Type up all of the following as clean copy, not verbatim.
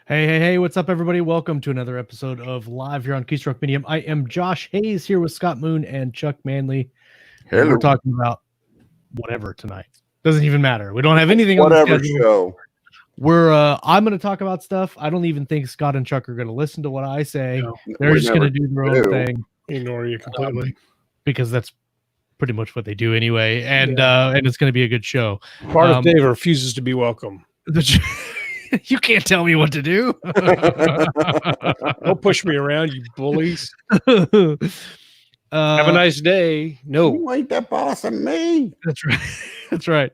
Hey, what's up, everybody? Welcome to another episode of Live here on Keystroke Medium. I am Josh Hayes here with Scott Moon and Chuck Manley. Hello. And we're talking about whatever tonight. Doesn't even matter. We don't have anything Whatever on the schedule. show. I'm going to talk about stuff. I don't even think Scott and Chuck are going to listen to what I say. No, They're just going to do their own thing. Ignore you completely. Because that's pretty much what they do anyway. And it's going to be a good show. Part of Dave refuses to be welcome. You can't tell me what to do. Don't push me around, you bullies. Have a nice day. No. You ain't that boss of me. That's right. That's right.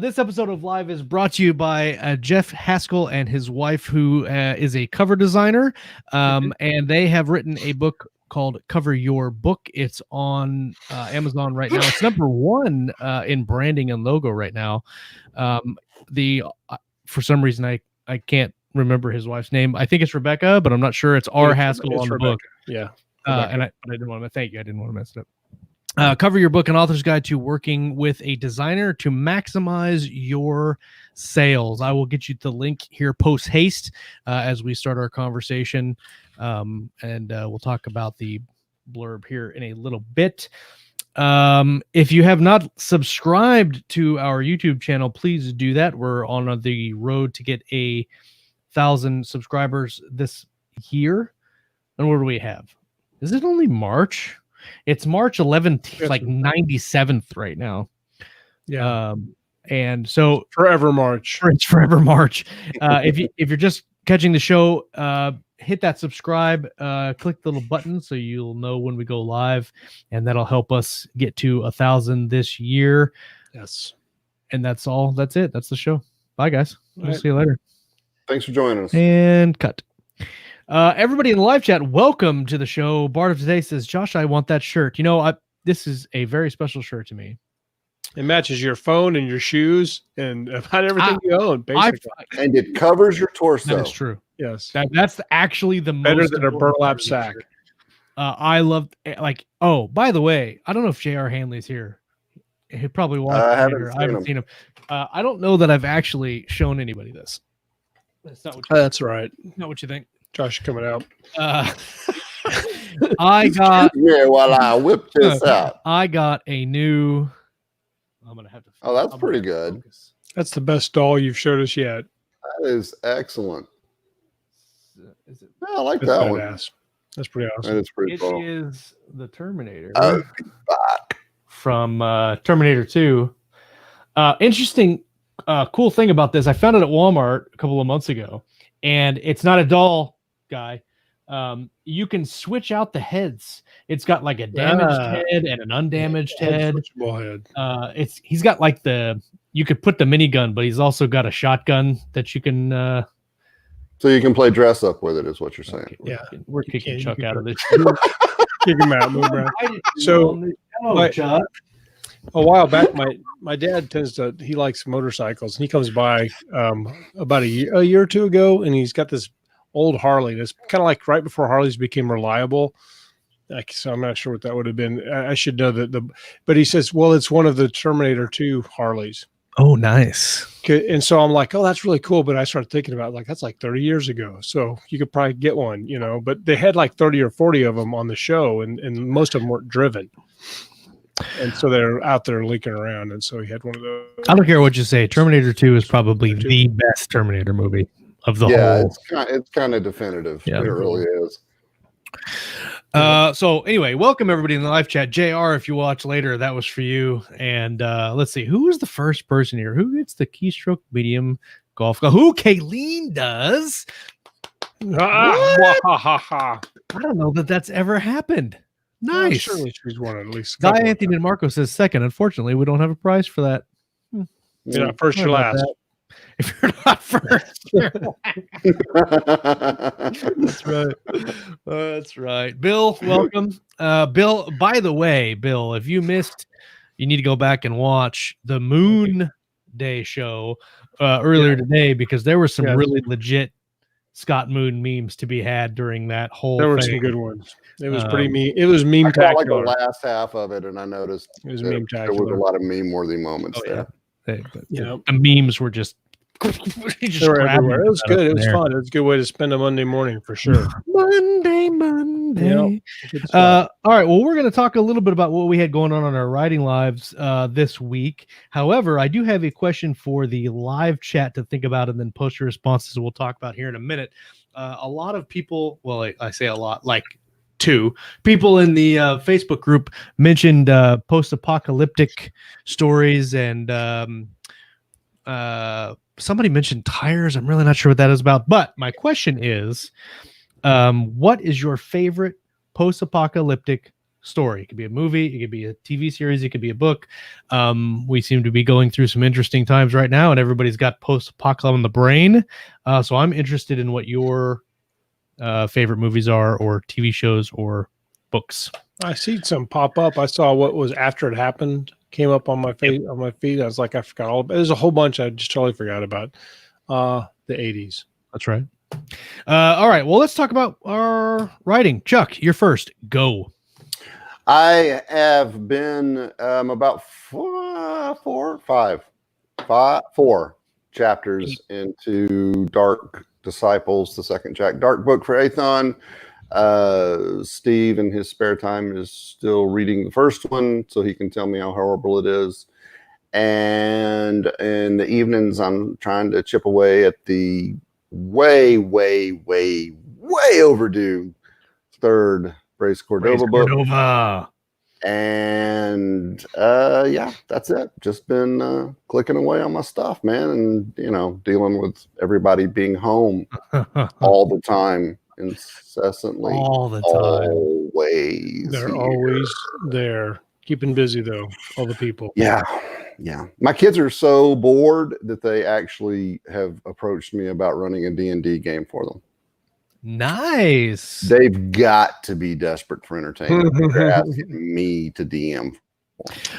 This episode of Live is brought to you by Jeff Haskell and his wife, who is a cover designer. And they have written a book called Cover Your Book. It's on Amazon right now. It's number one in branding and logo right now. For some reason, I can't remember his wife's name. I think it's Rebecca, but I'm not sure. It's R. Haskell on the book. Yeah. And I didn't want to thank you. I didn't want to mess it up. Cover Your Book, an author's guide to working with a designer to maximize your sales. I will get you the link here post haste as we start our conversation. And we'll talk about the blurb here in a little bit. If you have not subscribed to our YouTube channel, please do that. We're on the road to get 1,000 subscribers this year. And what do we have? Is it only March? It's March 11th, like 97th right now. Yeah. And so forever March. It's forever March. If you're just catching the show, hit that subscribe, click the little button so you'll know when we go live, and that'll help us get to 1,000 this year. Yes. And that's all. That's it. That's the show. Bye, guys. We'll see you later. Thanks for joining us. And cut. Everybody in the live chat, welcome to the show. Bart of today says, Josh, I want that shirt. You know, this is a very special shirt to me. It matches your phone and your shoes and about everything you own, basically. And it covers your torso. That is true. Yes. That's actually the better most than a burlap sack. I love, by the way, I don't know if J.R. Hanley's here. He probably watched. I haven't seen him. I don't know that I've actually shown anybody this. That's not what that's right. Not what you think. Josh coming out. I got. Yeah, while I whip this out. I got a new. I'm gonna have to. Oh, that's pretty good. Focus. That's the best doll you've showed us yet. That is excellent. Is it? Yeah, I like that one. That's pretty awesome. That is pretty cool. It is the Terminator Back. from Terminator 2. Interesting, cool thing about this. I found it at Walmart a couple of months ago, and it's not a doll guy. You can switch out the heads. It's got like a damaged head and an undamaged head. He's got like you could put the minigun, but he's also got a shotgun that you can. So you can play dress up with it, is what you're saying. Yeah, we're kicking Chuck out of this. Kick him out, move around. So, Chuck. A while back, my dad he likes motorcycles, and he comes by about a year or two ago, and he's got this old Harley that's kind of like right before Harleys became reliable. So I'm not sure what that would have been. I should know but he says, well, it's one of the Terminator 2 Harleys. Oh, nice. And so I'm like, oh, that's really cool. But I started thinking about that's like 30 years ago. So you could probably get one, but they had like 30 or 40 of them on the show, and most of them weren't driven. And so they're out there leaking around. And so he had one of those. I don't care what you say. Terminator 2 is probably the best Terminator movie of the whole. Yeah, it's kind of definitive. Yeah. It really is. So anyway, welcome everybody in the live chat. JR, if you watch later, that was for you. And let's see, who was the first person here? Who gets the Keystroke Medium golf? Who? Kayleen does. I don't know that that's ever happened. Nice. Well, surely she's won at least. Guy Anthony and Marco says second. Unfortunately, we don't have a prize for that. Yeah, first or last. If you're not first, you're That's right. That's right. Bill, welcome. Bill, by the way, Bill, if you missed, you need to go back and watch the Moon Day show earlier today, because there were some really legit Scott Moon memes to be had during that whole There were thing. some good ones. It was pretty meme. It was meme I like the tacular. last half of it, and I noticed It was there meme was a lot of meme-worthy moments there. The memes were just Just They were grabbing everywhere. It was that up good. It in was there. fun. It was a good way to spend a Monday morning for sure. Monday. Good stuff. All right. Well, we're going to talk a little bit about what we had going on our writing lives this week. However, I do have a question for the live chat to think about, and then post your responses we'll talk about here in a minute. A lot of people, well, I say a lot, like two people in the Facebook group mentioned post-apocalyptic stories, and somebody mentioned tires. I'm really not sure what that is about, but my question is, what is your favorite post-apocalyptic story? It could be a movie, it could be a TV series, it could be a book. We seem to be going through some interesting times right now, and everybody's got post-apocalypse on the brain. So I'm interested in what your favorite movies are, or TV shows, or books. I see some pop up. I saw what was After It Happened came up on my feed. On my feed, I was like, I forgot all. There's a whole bunch I just totally forgot about. The 80s. That's right. All right. Well, let's talk about our writing. Chuck, you're first. Go. I have been about four chapters into Dark Disciples, the second Dark book for Athon. Steve in his spare time is still reading the first one so he can tell me how horrible it is. And in the evenings, I'm trying to chip away at the way overdue third Brace Cordova book. And yeah, that's it. Just been clicking away on my stuff, man, and dealing with everybody being home all the time, incessantly, all the time. Always. They're here. always there, keeping busy though. All the people. Yeah. My kids are so bored that they actually have approached me about running a D&D game for them. Nice. They've got to be desperate for entertainment. They're asking me to DM.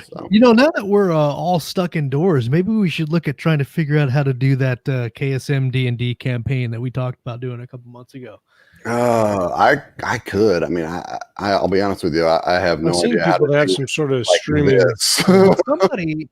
So. Now that we're all stuck indoors, maybe we should look at trying to figure out how to do that KSM D&D campaign that we talked about doing a couple months ago. I could. I mean, I'll be honest with you. I have no idea how to have some sort of like streaming. Somebody,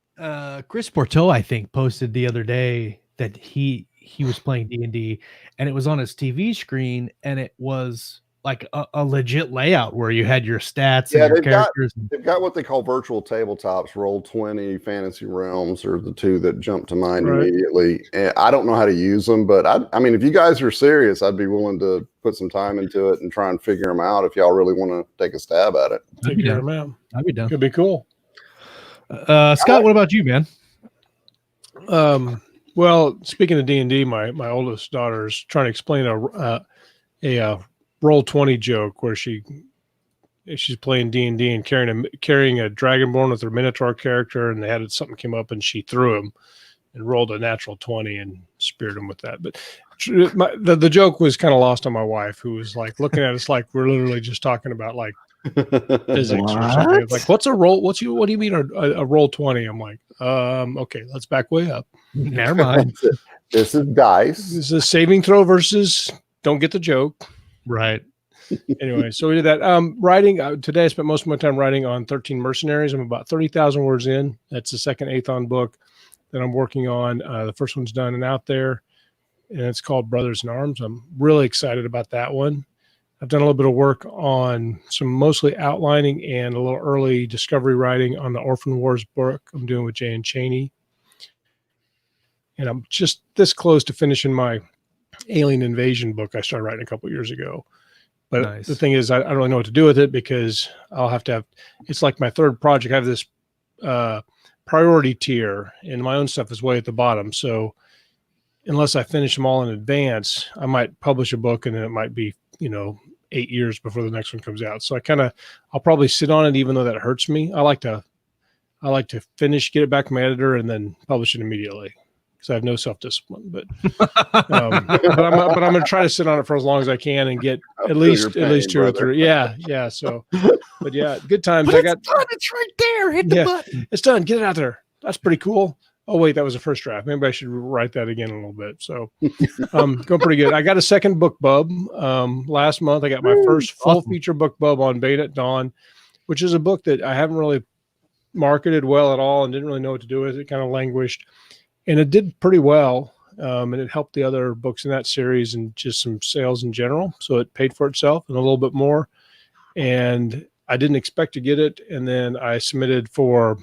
Chris Porto, I think, posted the other day that he was playing D&D, and it was on his TV screen, and it was like a legit layout where you had your stats and your characters. They've got what they call virtual tabletops. Roll20, Fantasy Realms are the two that jump to mind immediately. And I don't know how to use them, but I mean, if you guys are serious, I'd be willing to put some time into it and try and figure them out if y'all really want to take a stab at it. I'd be down. Could be cool. Scott, what about you, man? Well, speaking of D&D, my oldest daughter is trying to explain a Roll20 joke where she's playing D&D and carrying a Dragonborn with her Minotaur character, and something came up and she threw him and rolled a natural 20 and speared him with that. But the joke was kind of lost on my wife, who was like looking at us like we're literally just talking about like physics or something. It's like, what's a roll? What do you mean a Roll20? I'm like, okay, let's back way up. Never mind. This is dice. This is saving throw versus don't get the joke. Right. Anyway, so we did that. Writing today, I spent most of my time writing on 13 Mercenaries. I'm about 30,000 words in. That's the second Athon book that I'm working on. The first one's done and out there, and it's called Brothers in Arms. I'm really excited about that one. I've done a little bit of work on some mostly outlining and a little early discovery writing on the Orphan Wars book I'm doing with Jay and Cheney. And I'm just this close to finishing my Alien Invasion book I started writing a couple years ago. But the thing is, I don't really know what to do with it because I'll have to have, it's like my third project. I have this priority tier and my own stuff is way at the bottom. So unless I finish them all in advance, I might publish a book and then it might be, 8 years before the next one comes out. So I'll probably sit on it, even though that hurts me. I like to finish, get it back to my editor and then publish it immediately. because I have no self-discipline. But I'm going to try to sit on it for as long as I can and get at least 2 or 3. Yeah. So, but yeah, good times. But it's done. It's right there. Hit the button. It's done. Get it out there. That's pretty cool. Oh wait, that was a first draft. Maybe I should write that again a little bit. So, going pretty good. I got a second book bub last month. I got my first full feature book bub on Beta at Dawn, which is a book that I haven't really marketed well at all and didn't really know what to do with. It kind of languished, and it did pretty well. and it helped the other books in that series and just some sales in general. So it paid for itself and a little bit more. And I didn't expect to get it. And then I submitted for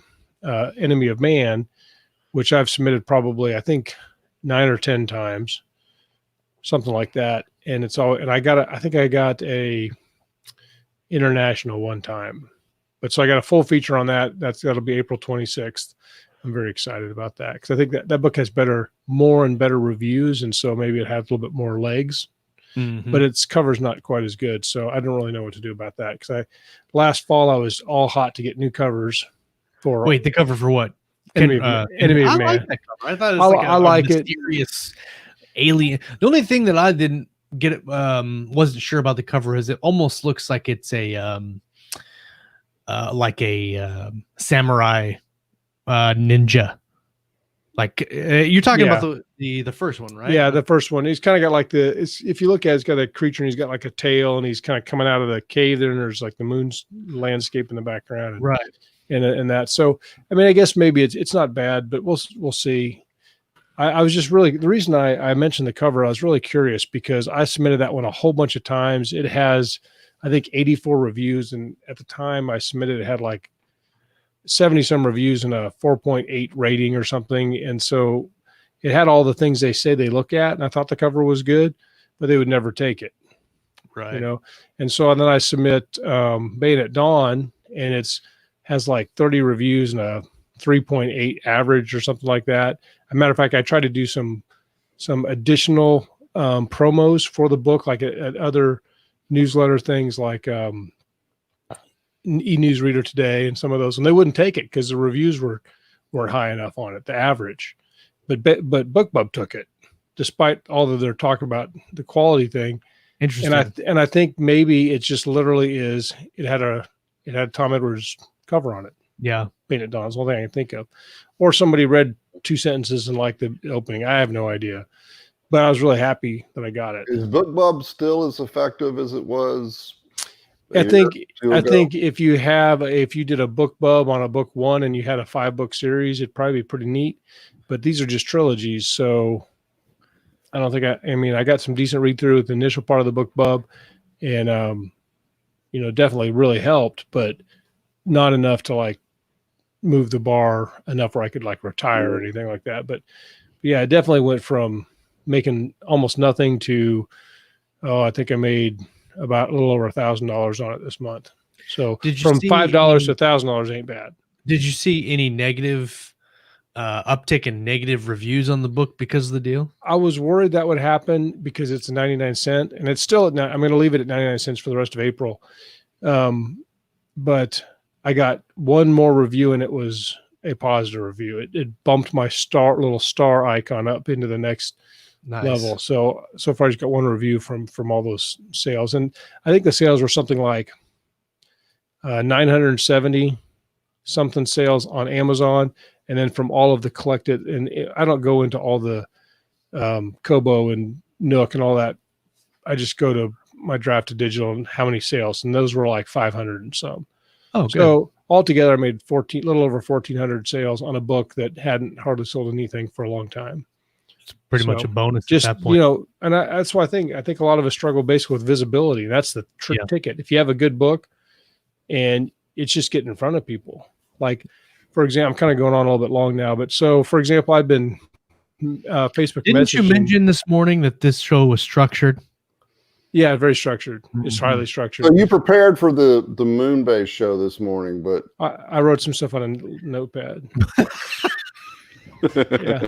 Enemy of Man, which I've submitted probably, I think, 9 or 10 times, something like that. And it's all, and I think I got a international one time, but so I got a full feature on that. That'll be April 26th. I'm very excited about that because I think that book has more and better reviews. And so maybe it has a little bit more legs, but its cover's not quite as good. So I don't really know what to do about that. Because last fall I was all hot to get new covers for. Wait, the cover for what? Enemy of Man. I like that cover. I thought it was like a mysterious alien. The only thing that I didn't get wasn't sure about the cover is it almost looks like it's a samurai ninja. Like you're talking about the first one, right? Yeah, the first one. He's kind of got like if you look at it, he's got a creature and he's got like a tail and he's kind of coming out of the cave there and there's like the moon's landscape in the background. Right. And that. So, I mean, I guess maybe it's not bad, but we'll see. I was just really, the reason I mentioned the cover, I was really curious because I submitted that one a whole bunch of times. It has, I think, 84 reviews. And at the time I submitted, it had like 70 some reviews and a 4.8 rating or something. And so it had all the things they say they look at. And I thought the cover was good, but they would never take it. Right. You know? And so then I submit Bayonet Dawn and has like 30 reviews and a 3.8 average or something like that. As a matter of fact, I tried to do some additional promos for the book, like at other newsletter things like e-Newsreader Today and some of those, and they wouldn't take it because the reviews weren't high enough on it, the average. But BookBub took it, despite all that they're talking about the quality thing. Interesting. And I think maybe it just literally is. It had Tom Edwards' cover on it. Yeah. Bayonet Dawn is the only thing I can think of. Or somebody read 2 sentences and liked the opening. I have no idea. But I was really happy that I got it. Is BookBub still as effective as it was? I think if you did a BookBub on a book one and you had a 5-book series, it'd probably be pretty neat. But these are just trilogies, so I don't think I got some decent read through with the initial part of the BookBub, and definitely really helped, but not enough to like move the bar enough where I could like retire or anything like that. But yeah, I definitely went from making almost nothing to, I think I made about a little over $1,000 on it this month. So from $5 to $1,000 ain't bad. Did you see any negative uptick in negative reviews on the book because of the deal? I was worried that would happen because it's 99 cents and it's still I'm going to leave it at 99 cents for the rest of April. But I got one more review and it was a positive review. It bumped my little star icon up into the next level. So far I just got one review from all those sales. And I think the sales were something like 970 something sales on Amazon. And then from all of the collected, and I don't go into all the Kobo and Nook and all that. I just go to my Draft to Digital and how many sales. And those were like 500 and some. Oh, good. So altogether, I made little over 1,400 sales on a book that hadn't hardly sold anything for a long time. It's pretty much a bonus just, at that point. And that's why I think a lot of us struggle basically with visibility. That's the trick ticket. If you have a good book and it's just getting in front of people, like, for example, I'm kind of going on a little bit long now, but so for example, I've been Facebook Didn't messaging. You mention this morning that this show was structured? Yeah, very structured. It's highly structured. So you prepared for the Moonbase show this morning, but I wrote some stuff on a notepad. Yeah.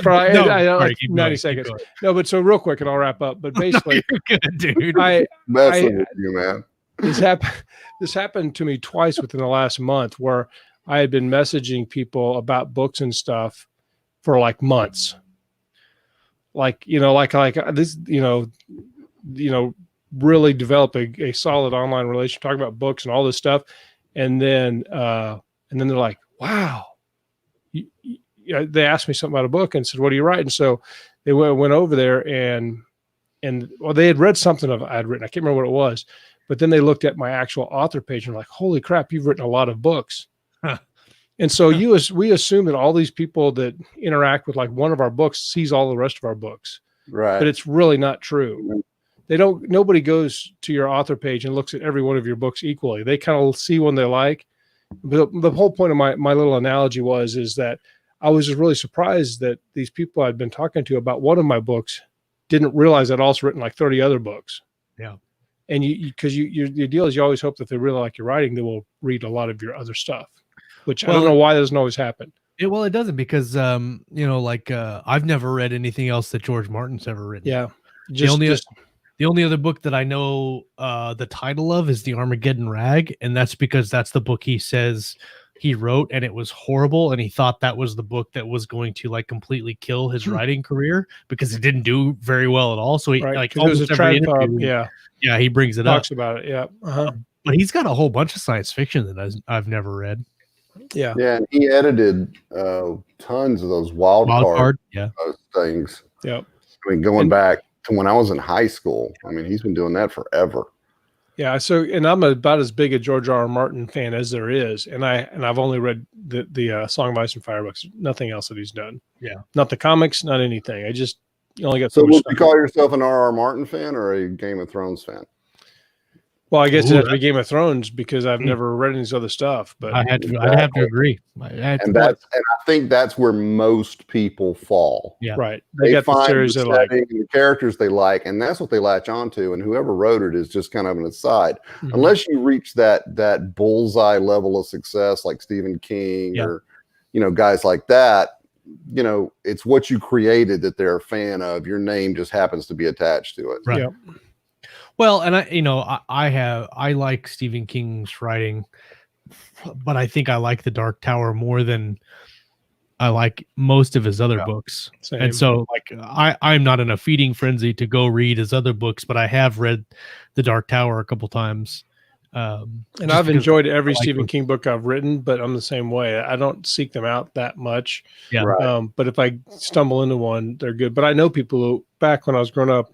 Probably 90 seconds. No, but so real quick and I'll wrap up. But basically, you're good, dude. messing with you, man. This happened to me twice within the last month where I had been messaging people about books and stuff for like months. Like this, really develop a solid online relationship, talking about books and all this stuff. And then they're like, wow. They asked me something about a book and said, what are you writing? So they went over there and they had read something I had written. I can't remember what it was, but then they looked at my actual author page and were like, holy crap, you've written a lot of books. And so we assume that all these people that interact with like one of our books sees all the rest of our books, Right. but it's really not true. Nobody goes to your author page and looks at every one of your books equally. They kind of see one they like. But the whole point of my little analogy is that I was just really surprised that these people I'd been talking to about one of my books didn't realize I'd also written like 30 other books. Yeah. And your deal is you always hope that they really like your writing, they will read a lot of your other stuff, which I don't know why that doesn't always happen. It doesn't because, I've never read anything else that George Martin's ever written. Yeah. The only other book that I know the title of is The Armageddon Rag, and that's because that's the book he says he wrote, and it was horrible, and he thought that was the book that was going to like completely kill his writing career because it didn't do very well at all. So he like almost every interview, he brings it talks about it. Yeah, but he's got a whole bunch of science fiction that I've never read. Yeah, and he edited tons of those wild card things. Yep. I mean, going back to when I was in high school. I mean, he's been doing that forever. Yeah. So, and I'm about as big a George R. R. Martin fan as there is, and I've only read the Song of Ice and Fire books. Nothing else that he's done. Yeah. Not the comics. Not anything. You only got. So, would you call yourself an R. R. Martin fan or a Game of Thrones fan? Well, I guess it has to be Game of Thrones because I've never read any of this other stuff. But I'd have to agree. And I think that's where most people fall. Yeah, right. They got the series they like, the characters they like, and that's what they latch onto. And whoever wrote it is just kind of an aside, unless you reach that bullseye level of success, like Stephen King or guys like that. It's what you created that they're a fan of. Your name just happens to be attached to it. Right. Yep. Well, and I like Stephen King's writing, but I think I like The Dark Tower more than I like most of his other books. Same. And so like I'm not in a feeding frenzy to go read his other books, but I have read The Dark Tower a couple times. And I've enjoyed every Stephen King book I've written, but I'm the same way. I don't seek them out that much. Yeah. Right. But if I stumble into one, they're good. But I know people who, back when I was growing up,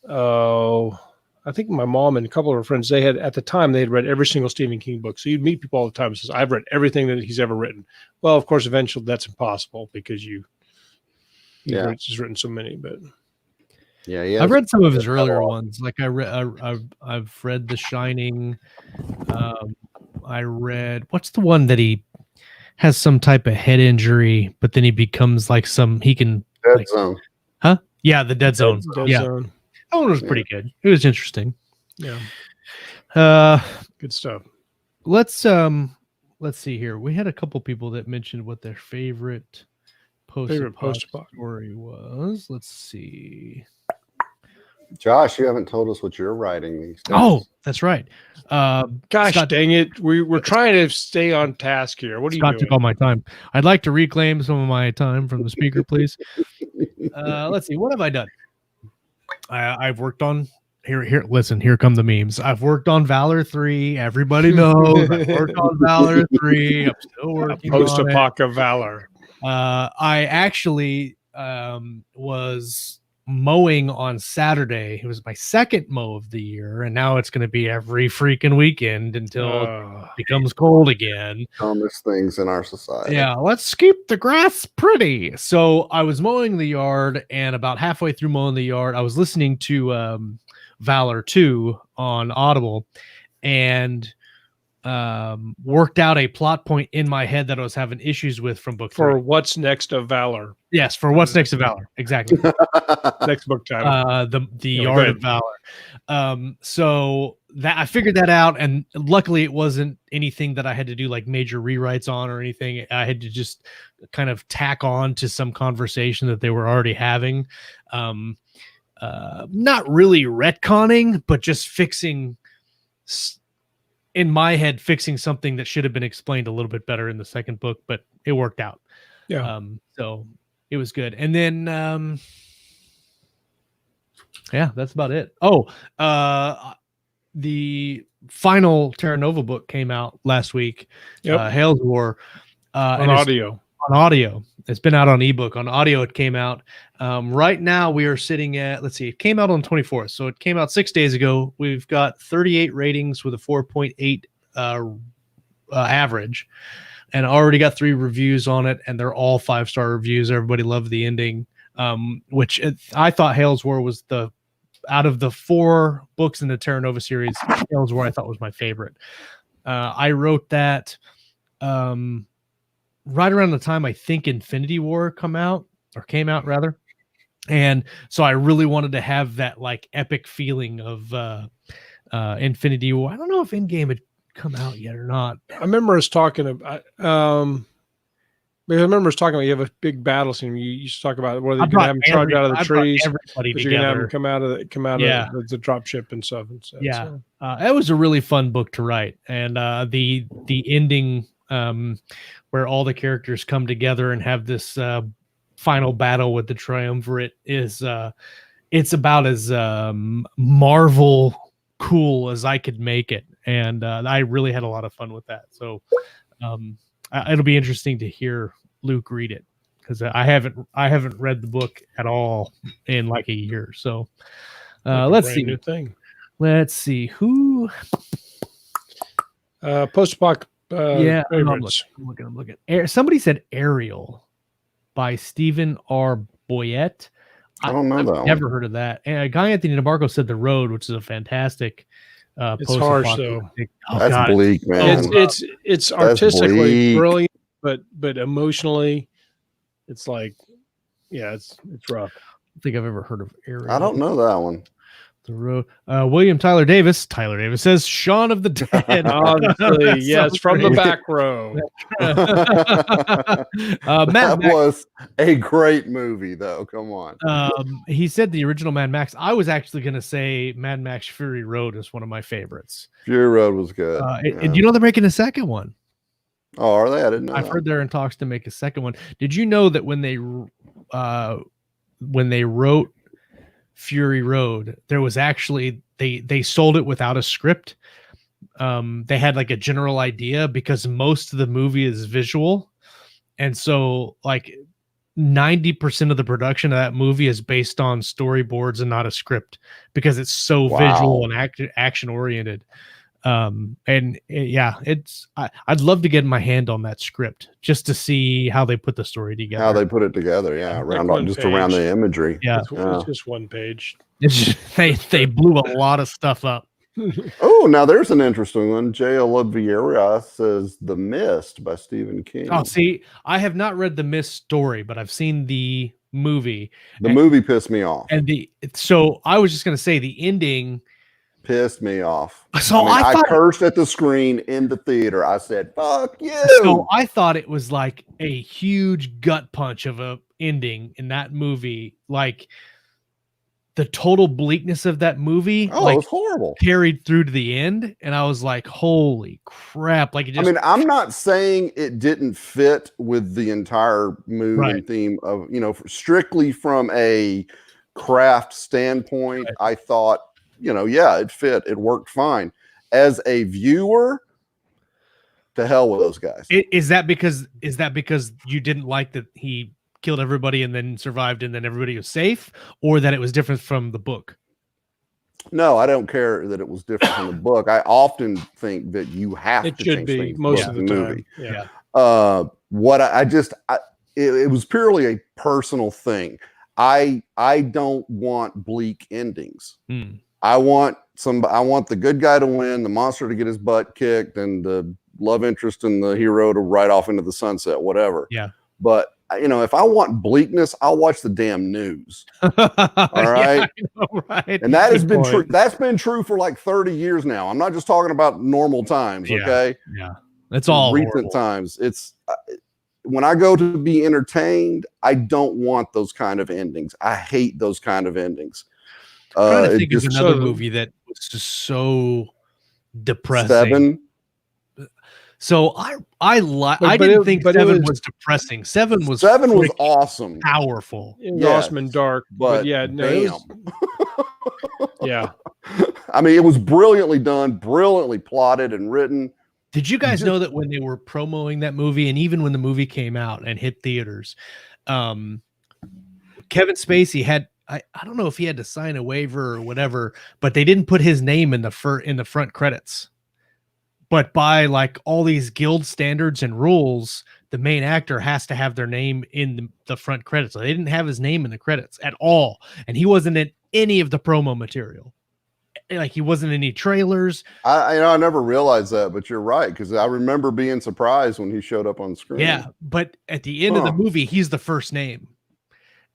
I think my mom and a couple of her friends, they had read every single Stephen King book. So you'd meet people all the time who says, I've read everything that he's ever written. Well, of course, eventually that's impossible because he's written so many, but I've read some of his earlier ones. Like I've read The Shining. I read, what's the one that he has some type of head injury, but then he becomes like Dead Zone. Huh? Yeah. The Dead Zone. Dead Zone. That one was pretty good. It was interesting. Yeah. Good stuff. Let's see here. We had a couple people that mentioned what their favorite post-apoc story was. Let's see. Josh, you haven't told us what you're writing these days. Oh, that's right. Gosh, dang it. We're trying to stay on task here. What are you doing? Took all my time. I'd like to reclaim some of my time from the speaker, please. Let's see. What have I done? I've worked on here. Listen, here come the memes. I've worked on Valor 3. Everybody knows I've worked on Valor 3. I'm still working post-apoc of Valor. I actually was mowing on Saturday. It was my second mow of the year, and now it's going to be every freaking weekend until it becomes cold again. Dumbest things in our society. Yeah, let's keep the grass pretty. So I was mowing the yard, and about halfway through mowing the yard, I was listening to Valor 2 on Audible, and worked out a plot point in my head that I was having issues with from book 3. For What's Next of Valor. Yes, for What's Next of Valor. Exactly. Next book title. The Art of Valor. So that I figured that out, and luckily it wasn't anything that I had to do like major rewrites on or anything. I had to just kind of tack on to some conversation that they were already having. Not really retconning, but just fixing in my head, fixing something that should have been explained a little bit better in the second book, but it worked out. Yeah. So it was good. And then, that's about it. Oh, the final Terra Nova book came out last week. Yep. Hale's War. On audio. On audio. It's been out on ebook. On audio, it came out. Right now, we are sitting at, let's see, it came out on 24th. So it came out 6 days ago. We've got 38 ratings with a 4.8 average. and I already got 3 reviews on it, and they're all 5-star reviews. Everybody loved the ending, which I thought Hales War was out of the 4 books in the Terra Nova series, Hales War I thought was my favorite. I wrote that right around the time I think Infinity War came out rather. And so I really wanted to have that like epic feeling of Infinity War. I don't know if Endgame had come out yet or not. I remember us talking about you have a big battle scene. You used to talk about where they're gonna have them charge out of the trees. Everybody You're gonna have them come out of the drop ship and stuff. Yeah, it was a really fun book to write, and the ending where all the characters come together and have this final battle with the triumvirate is it's about as Marvel cool as I could make it, and I really had a lot of fun with that. So it'll be interesting to hear Luke read it, because I haven't read the book at all in like a year. So let's see. New thing. Let's see who. Post-apoc. Yeah, I'm looking. Somebody said Ariel by Stephen R. Boyette. I don't know that. Never heard of that. And Guy Anthony DeMarco said The Road, which is a fantastic. It's harsh though. That's bleak, man. It's artistically brilliant, but emotionally, it's like, yeah, it's rough. I don't think I've ever heard of Ariel. I don't know that one. The Road. William Tyler Davis says Shaun of the Dead. Honestly, yes, from the back row. That was a great movie, though. Come on. He said the original Mad Max. I was actually going to say Mad Max Fury Road is one of my favorites. Fury Road was good. And you know they're making a second one. Oh, are they? I didn't know. I've heard they're in talks to make a second one. Did you know that when they wrote Fury Road, there was actually they sold it without a script. They had like a general idea, because most of the movie is visual, and so like 90% of the production of that movie is based on storyboards and not a script, because it's so visual and action oriented. I'd love to get my hand on that script just to see how they put the story together. How they put it together, yeah, around the imagery. Yeah, it's just one page. They blew a lot of stuff up. Oh, now there's an interesting one. J. Oliveira says The Mist by Stephen King. Oh, see, I have not read The Mist story, but I've seen the movie. The movie pissed me off. So I was just going to say the ending pissed me off. So I cursed at the screen in the theater. I said, "Fuck you." So I thought it was like a huge gut punch of a ending in that movie. Like the total bleakness of that movie, it was horrible, carried through to the end, and I was like, "Holy crap!" Like, I'm not saying it didn't fit with the entire mood and theme of, strictly from a craft standpoint. Right. I thought, it fit. It worked fine. As a viewer, to hell with those guys. Is that because you didn't like that he killed everybody and then survived and then everybody was safe, or that it was different from the book? No, I don't care that it was different from the book. I often think that you have to change things most of the movie. Yeah. It was purely a personal thing. I don't want bleak endings. I want the good guy to win, the monster to get his butt kicked, and the love interest and the hero to ride off into the sunset, whatever. Yeah. But if I want bleakness, I'll watch the damn news. All right. Yeah, I know, right. And that has been true. That's been true for like 30 years now. I'm not just talking about normal times. Okay. Yeah. That's all recent horrible. Times. It's when I go to be entertained, I don't want those kind of endings. I hate those kind of endings. I'm trying to think of another movie that was just so depressing. Seven. So I didn't think Seven was depressing. Seven was awesome, powerful. It was awesome and dark, but yeah, no, yeah. I mean, it was brilliantly done, brilliantly plotted and written. Did you guys know that when they were promoting that movie, and even when the movie came out and hit theaters, Kevin Spacey had, I don't know if he had to sign a waiver or whatever, but they didn't put his name in the front credits but by like all these guild standards and rules, the main actor has to have their name in the front credits. So they didn't have his name in the credits at all, and he wasn't in any of the promo material. Like he wasn't in any trailers. I never realized that, but you're right, because I remember being surprised when he showed up on screen. Yeah, but at the end of the movie, he's the first name.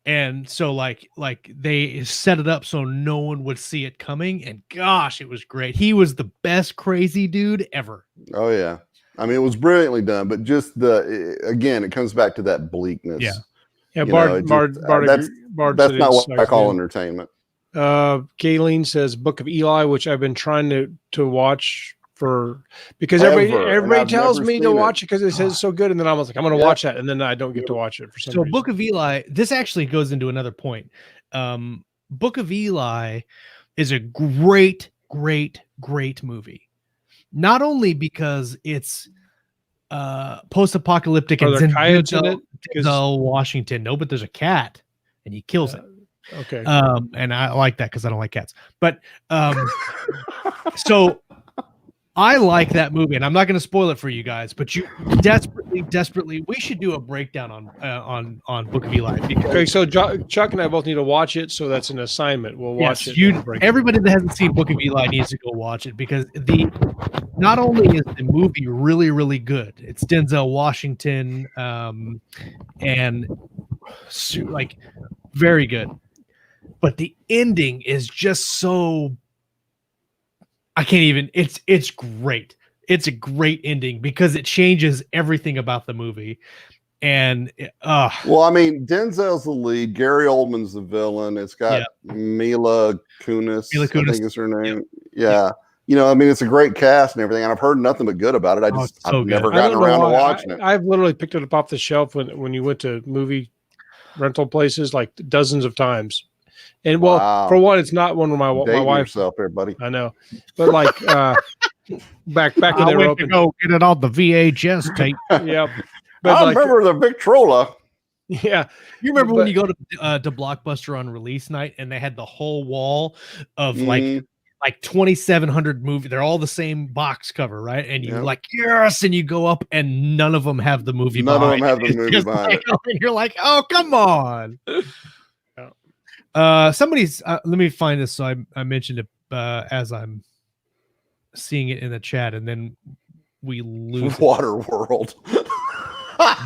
And so like they set it up so no one would see it coming, and gosh, it was great. He was the best crazy dude ever. Oh yeah. I mean, it was brilliantly done, but just again, it comes back to that bleakness. Yeah. Yeah, Bard that's not what I call entertainment. Kayleen says Book of Eli, which I've been trying to watch because everybody tells me to watch it because it says it's so good, and then I was like, I'm going to watch that, and then I don't get to watch it for some reason. Book of Eli, this actually goes into another point. Book of Eli is a great movie. Not only because it's post-apocalyptic and Denzel Washington. No, but there's a cat and he kills it. Okay. And I like that because I don't like cats. But so I like that movie, and I'm not going to spoil it for you guys, but you desperately, we should do a breakdown on Book of Eli. Okay, so Chuck and I both need to watch it, so that's an assignment. We'll watch it. Everybody that hasn't seen Book of Eli needs to go watch it, because not only is the movie really good, it's Denzel Washington, and like very good, but the ending is just so. I can't even. It's great. It's a great ending because it changes everything about the movie. And well, I mean, Denzel's the lead. Gary Oldman's the villain. It's got Mila Kunis. I think is her name. Yeah. You know, I mean, it's a great cast and everything, and I've heard nothing but good about it. I've never gotten around to watching it. I've literally picked it up off the shelf when you went to movie rental places like dozens of times. And well, for one, it's not one of my wife. Yourself there, buddy. I know, but like back when they were open, go get it on the VHS tape. Yep. But I remember the Victrola. Yeah, you remember when you go to Blockbuster on release night and they had the whole wall of like 2,700 movies. They're all the same box cover, right? And you're like, yes, and you go up and none of them have the movie. None of them have the movie behind it. And you're like, oh, come on. Somebody's let me find this. So I mentioned it as I'm seeing it in the chat, and then we lose Waterworld.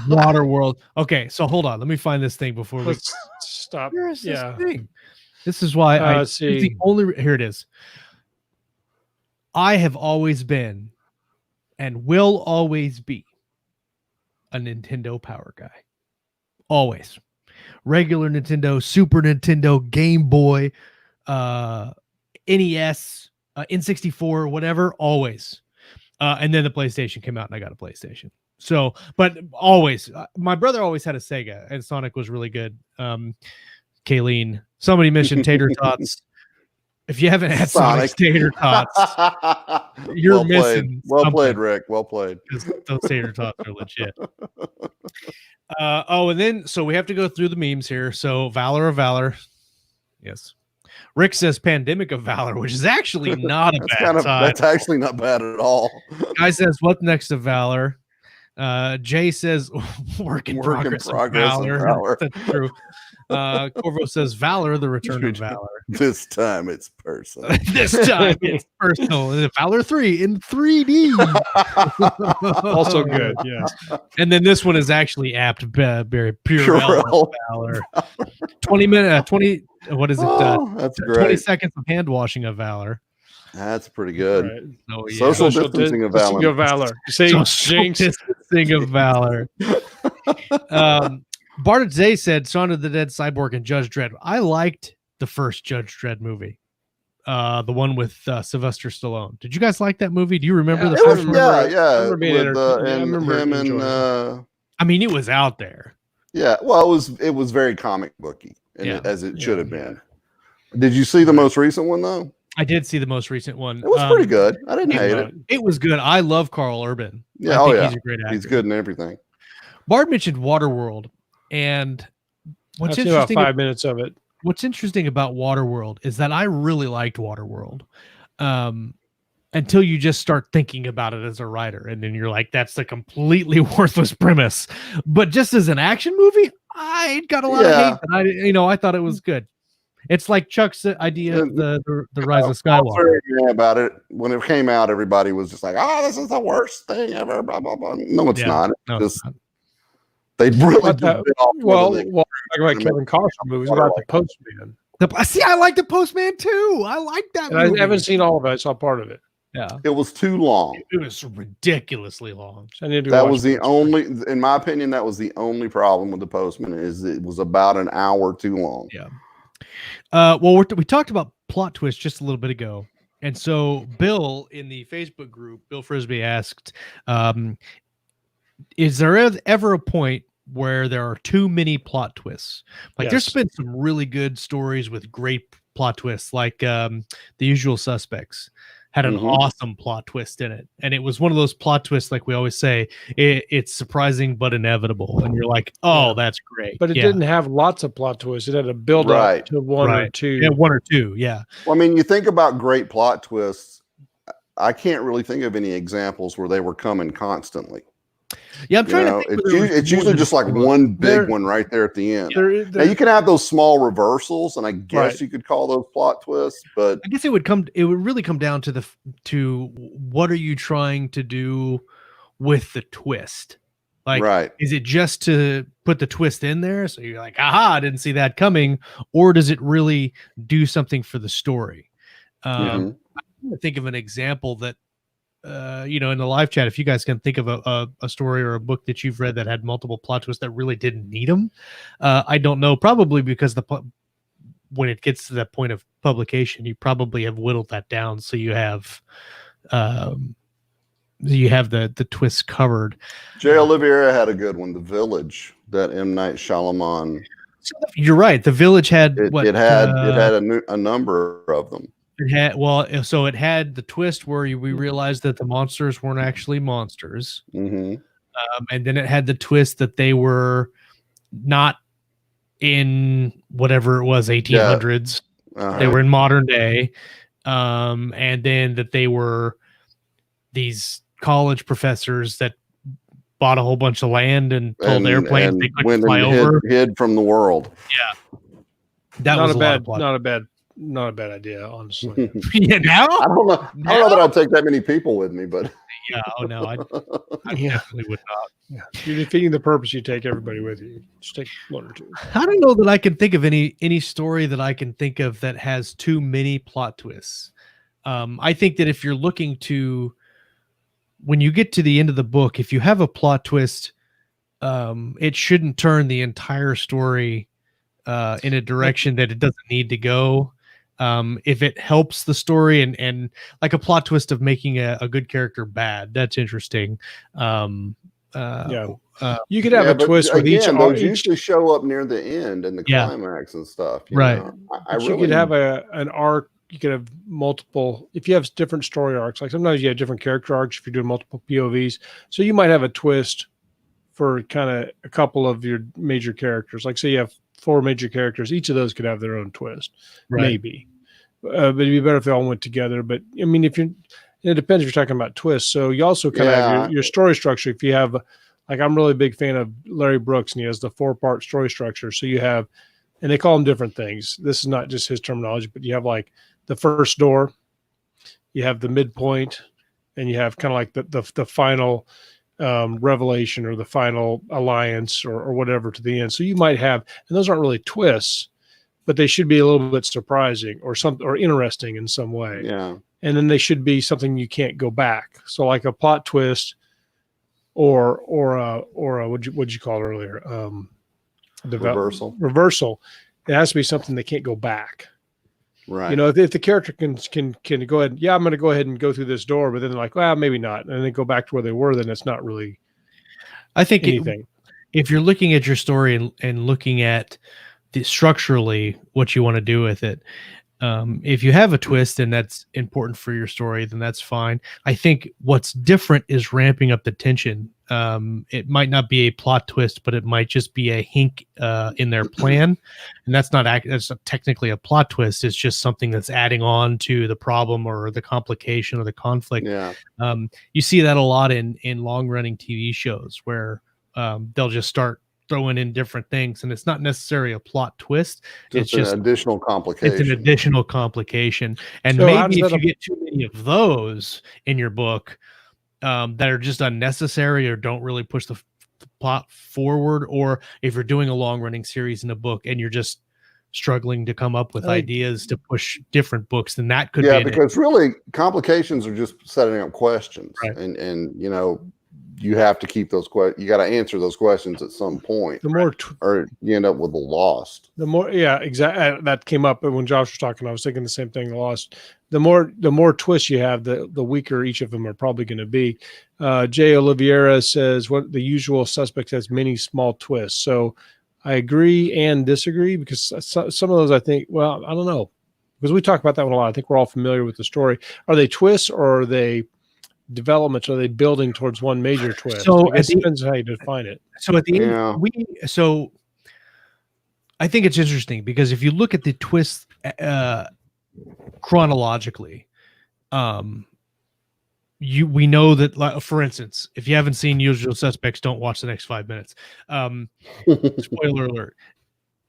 Waterworld. Okay, so hold on. Let me find this thing before we stop. Where is this thing? This is why I see. The only here it is. I have always been, and will always be, a Nintendo Power guy. Always. Regular Nintendo, Super Nintendo, Game Boy, NES, N64, whatever, always. And then the PlayStation came out and I got a PlayStation. So, but always, my brother always had a Sega, and Sonic was really good. Kayleen, somebody mentioned tater tots. If you haven't had Sonic's tater tots, you're missing. Well played, Rick. Well played. Those tater tots are legit. And then so we have to go through the memes here. So Valor of Valor, yes. Rick says Pandemic of Valor, which is actually not a bad time. That's actually not bad at all. Guy says What's Next of Valor. Jay says Work in Progress of Valor. That's true. Corvo says Valor, the Return of Valor. This time it's personal. This time it's personal. Valor 3 in 3D. Also good, yeah. And then this one is actually apt, very pure Valor. 20 minutes, 20. What is it? That's 20 seconds of hand washing of Valor. That's pretty good. Right. Oh, yeah. Social distancing of Valor. Social distancing of Valor. Bart today said Shaun of the Dead, Cyborg, and Judge Dredd. I liked the first Judge Dredd movie, the one with Sylvester Stallone. Did you guys like that movie? Do you remember the first one? I mean, it was out there. Yeah, well, it was very comic booky, as it should have been. Did you see the most recent one though? I did see the most recent one. It was pretty good. I didn't hate it. It was good. I love Carl Urban. Yeah, I think he's a great actor. He's good in everything. Bard mentioned Waterworld. And what's interesting about 5 minutes of it. What's interesting about Waterworld is that I really liked Waterworld. And until you just start thinking about it as a writer, and then you're like, that's a completely worthless premise. But just as an action movie, I got a lot of hate, but I thought it was good. It's like Chuck's idea of the Rise of Skywalker. About it when it came out, everybody was just like, "Oh, this is the worst thing ever." Blah blah blah. No, it's not. It's not. They really talking about Kevin Costner movies about the Postman. See, I like the Postman too. I like that movie. I haven't seen all of it. I saw part of it. Yeah, it was too long. It was ridiculously long. That was the only, in my opinion, that was the only problem with the Postman, is it was about an hour too long. Yeah. Well, we talked about plot twist just a little bit ago, and so Bill in the Facebook group, Bill Frisbee asked, "Is there ever a point where there are too many plot twists? Like, there's been some really good stories with great plot twists, like The Usual Suspects had an awesome plot twist in it, and it was one of those plot twists, like we always say, it's surprising but inevitable, and you're like, oh, that's great. But it didn't have lots of plot twists. It had a build up to one or two. Yeah, one or two. Yeah. Well, I mean, you think about great plot twists. I can't really think of any examples where they were coming constantly. Yeah, I'm trying to think. It's usually just like one big one right there at the end. Now, you can have those small reversals, and I guess you could call those plot twists. But I guess it would really come down to what are you trying to do with the twist? Like, is it just to put the twist in there so you're like, aha, I didn't see that coming, or does it really do something for the story? I think of an example that. In the live chat, if you guys can think of a story or a book that you've read that had multiple plot twists that really didn't need them, I don't know. Probably because when it gets to that point of publication, you probably have whittled that down, so you have the twists covered. J. Oliveira had a good one, The Village, that M. Night Shyamalan. You're right. The Village had it had a number of them. It had it had the twist where we realized that the monsters weren't actually monsters, and then it had the twist that they were not in whatever it was 1800s. They were in modern day, and then that they were these college professors that bought a whole bunch of land and told airplanes they couldn't fly over. Hid from the world. Yeah, that was not a bad idea, honestly. Yeah, now I don't know that I'd take that many people with me, but yeah, I definitely would not. Yeah. You're defeating the purpose. You take everybody with you. Just take one or two. I don't know that I can think of any story that I can think of that has too many plot twists. I think that if you're looking to, when you get to the end of the book, if you have a plot twist, it shouldn't turn the entire story in a direction that it doesn't need to go. If it helps the story and like a plot twist of making a good character bad, that's interesting. You could have a twist with each. Those usually show up near the end and the climax and stuff. You could have an arc. You could have multiple. If you have different story arcs, like sometimes you have different character arcs. If you're doing multiple POVs, so you might have a twist for kind of a couple of your major characters. Like say you have 4 major characters, each of those could have their own twist, maybe. But it'd be better if they all went together. But I mean, it depends if you're talking about twists. So you also kind of have your story structure. If you have, like, I'm really a big fan of Larry Brooks, and he has the 4-part story structure. So you have, and they call them different things. This is not just his terminology, but you have like the first door, you have the midpoint, and you have kind of like the final revelation or the final alliance or whatever to the end. So you might have, and those aren't really twists, but they should be a little bit surprising or interesting in some way. Yeah. And then they should be something you can't go back. So like a plot twist or what'd you call it earlier? Reversal. It has to be something they can't go back. Right. You know, if the character can go ahead, I'm going to go ahead and go through this door, but then they're like, well, maybe not. And they go back to where they were, then it's not really I think anything. If you're looking at your story and looking at structurally what you want to do with it, If you have a twist and that's important for your story, then that's fine. I think what's different is ramping up the tension. It might not be a plot twist, but it might just be a hink in their plan, and that's that's technically a plot twist. It's just something that's adding on to the problem or the complication or the conflict. Yeah. You see that a lot in long running TV shows where they'll just start throwing in different things, and it's not necessarily a plot twist. It's just an additional complication. It's an additional complication, and So maybe if you get too many of those in your book that are just unnecessary or don't really push the plot forward, or if you're doing a long running series in a book and you're just struggling to come up with ideas to push different books, then that could be because really complications are just setting up questions, right. and you know, you have to keep those questions. You got to answer those questions at some point. The more, or you end up with the Lost. The more, yeah, exactly. That came up when Josh was talking. I was thinking the same thing. The Lost. The more twists you have, the weaker each of them are probably going to be. Jay Oliveira says, "What the usual suspects has many small twists." So I agree and disagree, because some of those I think. Well, I don't know, because we talk about that one a lot. I think we're all familiar with the story. Are they twists or are they developments? Are they building towards one major twist? So it depends on how you define it. So at the end, I think it's interesting because if you look at the twists chronologically, we know that, like, for instance, if you haven't seen Usual Suspects, don't watch the next 5 minutes. Spoiler alert.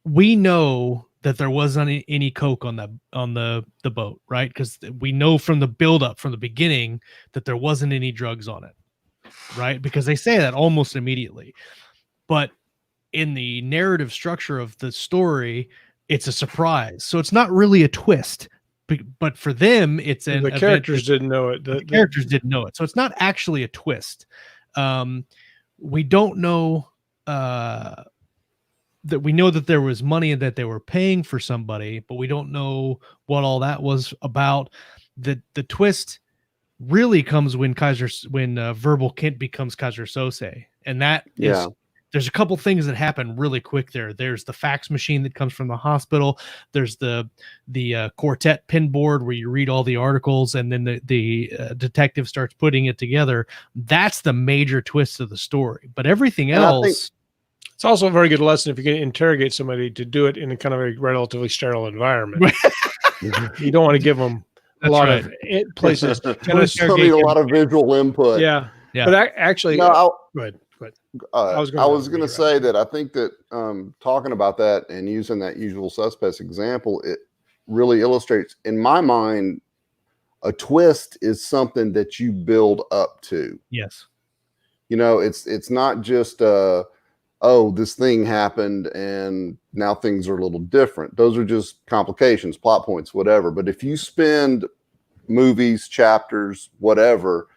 We know that there wasn't any coke on the boat, right? Because we know from the buildup from the beginning that there wasn't any drugs on it, right? Because they say that almost immediately. But in the narrative structure of the story, it's a surprise. So it's not really a twist. But for them, it's the characters didn't know it. The characters didn't know it. So it's not actually a twist. We don't know that we know that there was money and that they were paying for somebody, but we don't know what all that was about. The twist really comes when Verbal Kint becomes Kaiser Sose, and that is. There's a couple things that happen really quick there. There's the fax machine that comes from the hospital. There's the quartet pin board where you read all the articles, and then the detective starts putting it together. That's the major twist of the story. But everything else, it's also a very good lesson if you're going to interrogate somebody to do it in a kind of a relatively sterile environment. You don't want to give them a lot of places. Still need a lot of visual input. Yeah. But actually, go ahead. I was going to say that I think that talking about that and using that Usual Suspects example, it really illustrates, in my mind, a twist is something that you build up to. Yes. You know, it's not just this thing happened and now things are a little different. Those are just complications, plot points, whatever. But if you spend movies, chapters, whatever,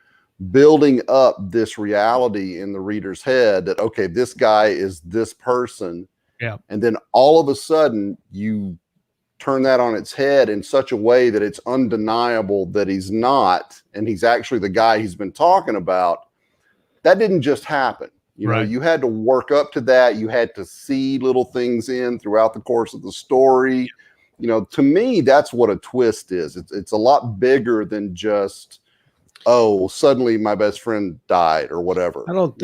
building up this reality in the reader's head that, okay, this guy is this person. Yeah. And then all of a sudden you turn that on its head in such a way that it's undeniable that he's not, and he's actually the guy he's been talking about. That didn't just happen. You know, you had to work up to that. You had to see little things in throughout the course of the story. You know, to me, that's what a twist is. It's a lot bigger than just, oh, suddenly my best friend died or whatever. I don't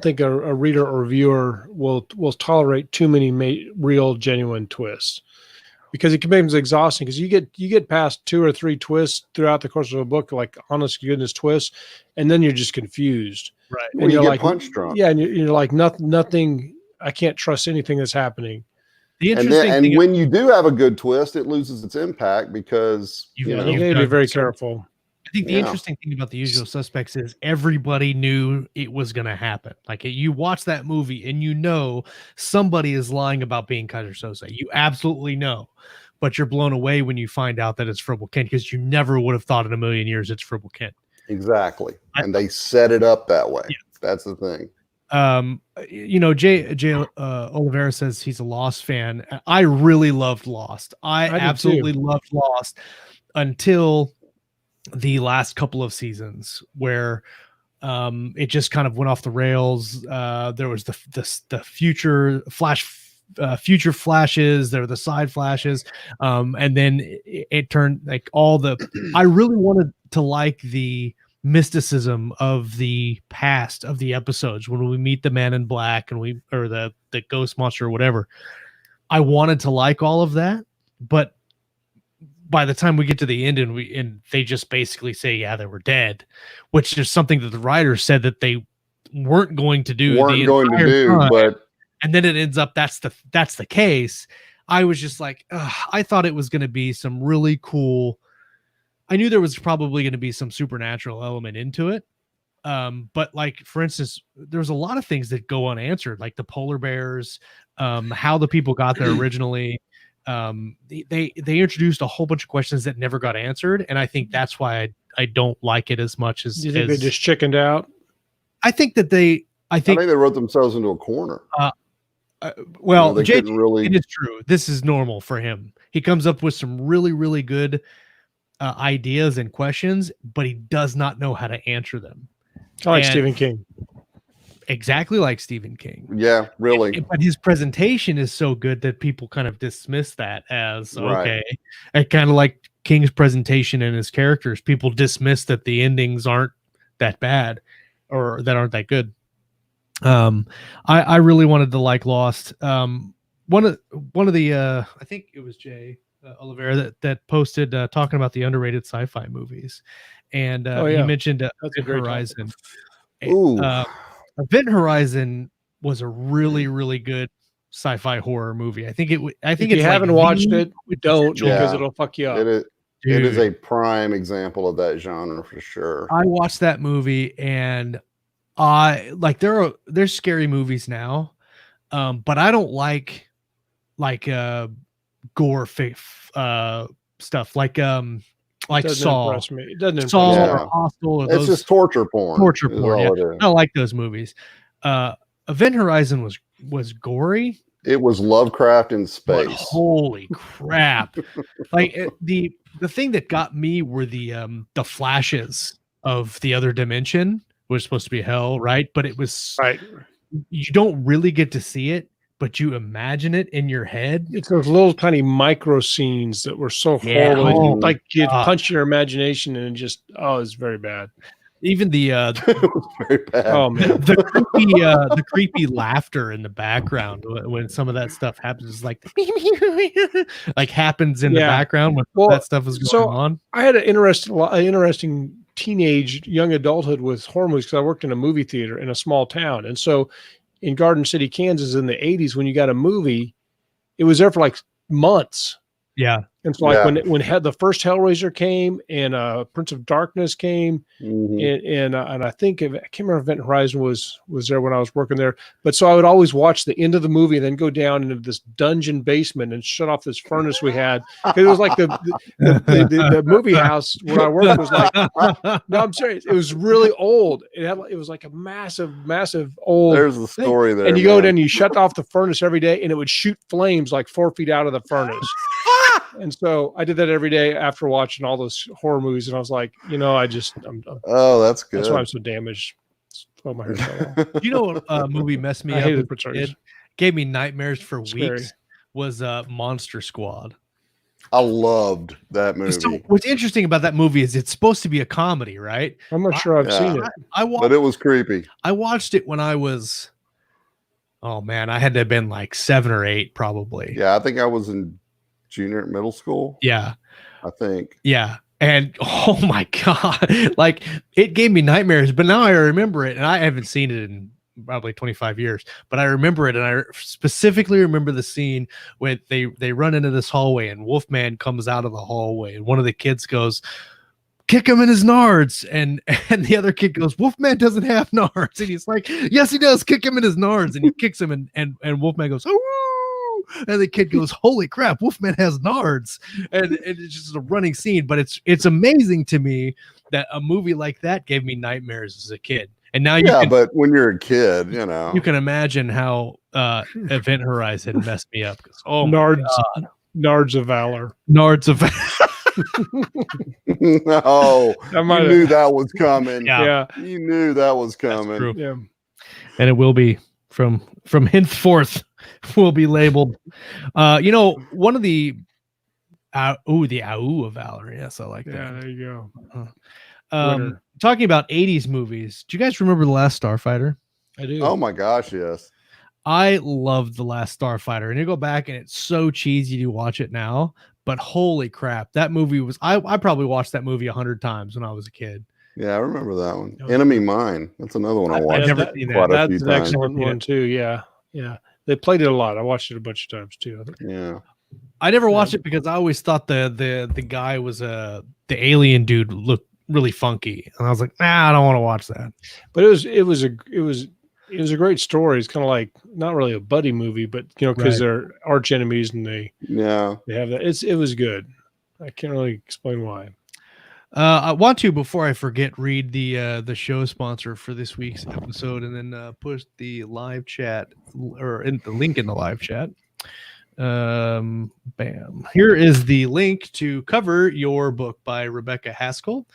think a reader or viewer will tolerate too many real genuine twists, because it becomes exhausting. Because you get past 2 or 3 twists throughout the course of a book, like honest goodness twists, and then you're just confused. Right. And you're like punch drunk. Yeah, and you're like nothing. I can't trust anything that's happening. The interesting thing, when you do have a good twist, it loses its impact because you got to be very careful. I think the interesting thing about The Usual Suspects is everybody knew it was going to happen. Like, you watch that movie and you know somebody is lying about being Kaiser Sose. You absolutely know, but you're blown away when you find out that it's Verbal Kint, because you never would have thought in a million years it's Verbal Kint. Exactly. And they set it up that way. Yeah. That's the thing. You know, Jay Oliveira says he's a Lost fan. I really loved Lost. I absolutely loved Lost until the last couple of seasons, where it just kind of went off the rails. There was the future future flashes, there are the side flashes, and then it turned like I really wanted to like the mysticism of the past of the episodes when we meet the Man in Black or the ghost monster or whatever. I wanted to like all of that, but by the time we get to the end and they just basically say, yeah, they were dead, which is something that the writers said that they weren't going to do. But and then it ends up that's the case. I was just like, I thought it was going to be some really cool. I knew there was probably going to be some supernatural element into it. But like, for instance, there's a lot of things that go unanswered, like the polar bears, how the people got there originally. They introduced a whole bunch of questions that never got answered. And I think that's why I don't like it as much as. Do you think they just chickened out? I think they wrote themselves into a corner. Well, it is true. This is normal for him. He comes up with some really, really good ideas and questions, but he does not know how to answer them. Like Stephen King. Exactly like Stephen King. Yeah, really. But his presentation is so good that people kind of dismiss that as okay. And kind of like King's presentation and his characters, people dismiss that the endings aren't that bad or that aren't that good. I really wanted to like Lost. One of the I think it was Jay Oliveira that posted talking about the underrated sci-fi movies, and he mentioned Event Horizon. Event Horizon was a really, really good sci-fi horror movie. I think if you haven't watched it, don't, because it'll fuck you up. It is a prime example of that genre for sure. I watched that movie and there's scary movies now, but I don't like gore stuff like Saw. It doesn't Saw or Hostel. It's just torture porn. Yeah. I don't like those movies. Event Horizon was gory. It was Lovecraft in space. But holy crap! The thing that got me were the flashes of the other dimension. Was supposed to be hell, right? But it was right. You don't really get to see it, but you imagine it in your head. It's those little tiny micro scenes that were so horrible. Like you punch your imagination and it's very bad. Even the it was very bad. Oh man, the creepy laughter in the background when some of that stuff happens is like happens in the background when that stuff is going on. I had an interesting teenage young adulthood with horror movies because I worked in a movie theater in a small town, and so in Garden City, Kansas, in the 80s, when you got a movie, it was there for like months. Yeah. And so like when the first Hellraiser came and Prince of Darkness came, and I think I can't remember if Event Horizon was there when I was working there, but so I would always watch the end of the movie and then go down into this dungeon basement and shut off this furnace we had, because it was like the movie house where I worked was like, no, I'm serious, it was really old. It was like a massive old. There's the story there, and you go in and you shut off the furnace every day, and it would shoot flames like 4 feet out of the furnace. And so I did that every day after watching all those horror movies, and I was like, I'm oh, that's good. That's why I'm so damaged. Oh, my hair fell off. You know what movie messed me up? It gave me nightmares for weeks. Was Monster Squad. I loved that movie. So what's interesting about that movie is it's supposed to be a comedy, right? I'm not sure I've seen it. But it was creepy. I watched it when I was, oh man, I had to have been like 7 or 8 probably. Yeah, I think I was in junior middle school. Yeah. I think. Yeah. And oh my God, like it gave me nightmares, but now I remember it, and I haven't seen it in probably 25 years, but I remember it. And I specifically remember the scene when they run into this hallway and Wolfman comes out of the hallway and one of the kids goes, kick him in his nards. And the other kid goes, Wolfman doesn't have nards. And he's like, yes, he does. Kick him in his nards. And he kicks him and Wolfman goes, oh, and the kid goes, holy crap, Wolfman has nards. And it's just a running scene, but it's amazing to me that a movie like that gave me nightmares as a kid. And now but when you're a kid, you can imagine how Event Horizon messed me up. Oh, Nards of Valor. Nards of Valor. No, you knew that was coming. Yeah. You knew that was coming. Yeah. And it will be from henceforth will be labeled. One of the the AU of Valor. Yes, I like that. Yeah, there you go. Talking about 80s movies, do you guys remember The Last Starfighter? I do. Oh my gosh, yes. I loved The Last Starfighter, and you go back and it's so cheesy to watch it now, but holy crap, that movie was, I probably watched that movie 100 times when I was a kid. Yeah, I remember that one. Enemy Mine. That's another one I watched. I've never seen that. Quite a That's few an times. excellent one too. Yeah. They played it a lot. I watched it a bunch of times too. Yeah. I never watched it because I always thought the guy was the alien dude looked really funky, and I was like, I don't want to watch that. But it was a great story. It's kind of like not really a buddy movie, but because they're arch enemies and they have that. It was good. I can't really explain why. I want to, before I forget, read the show sponsor for this week's episode, and then push the live chat or in the link in the live chat. Bam. Here is the link to Cover Your Book by Rebecca Haskell,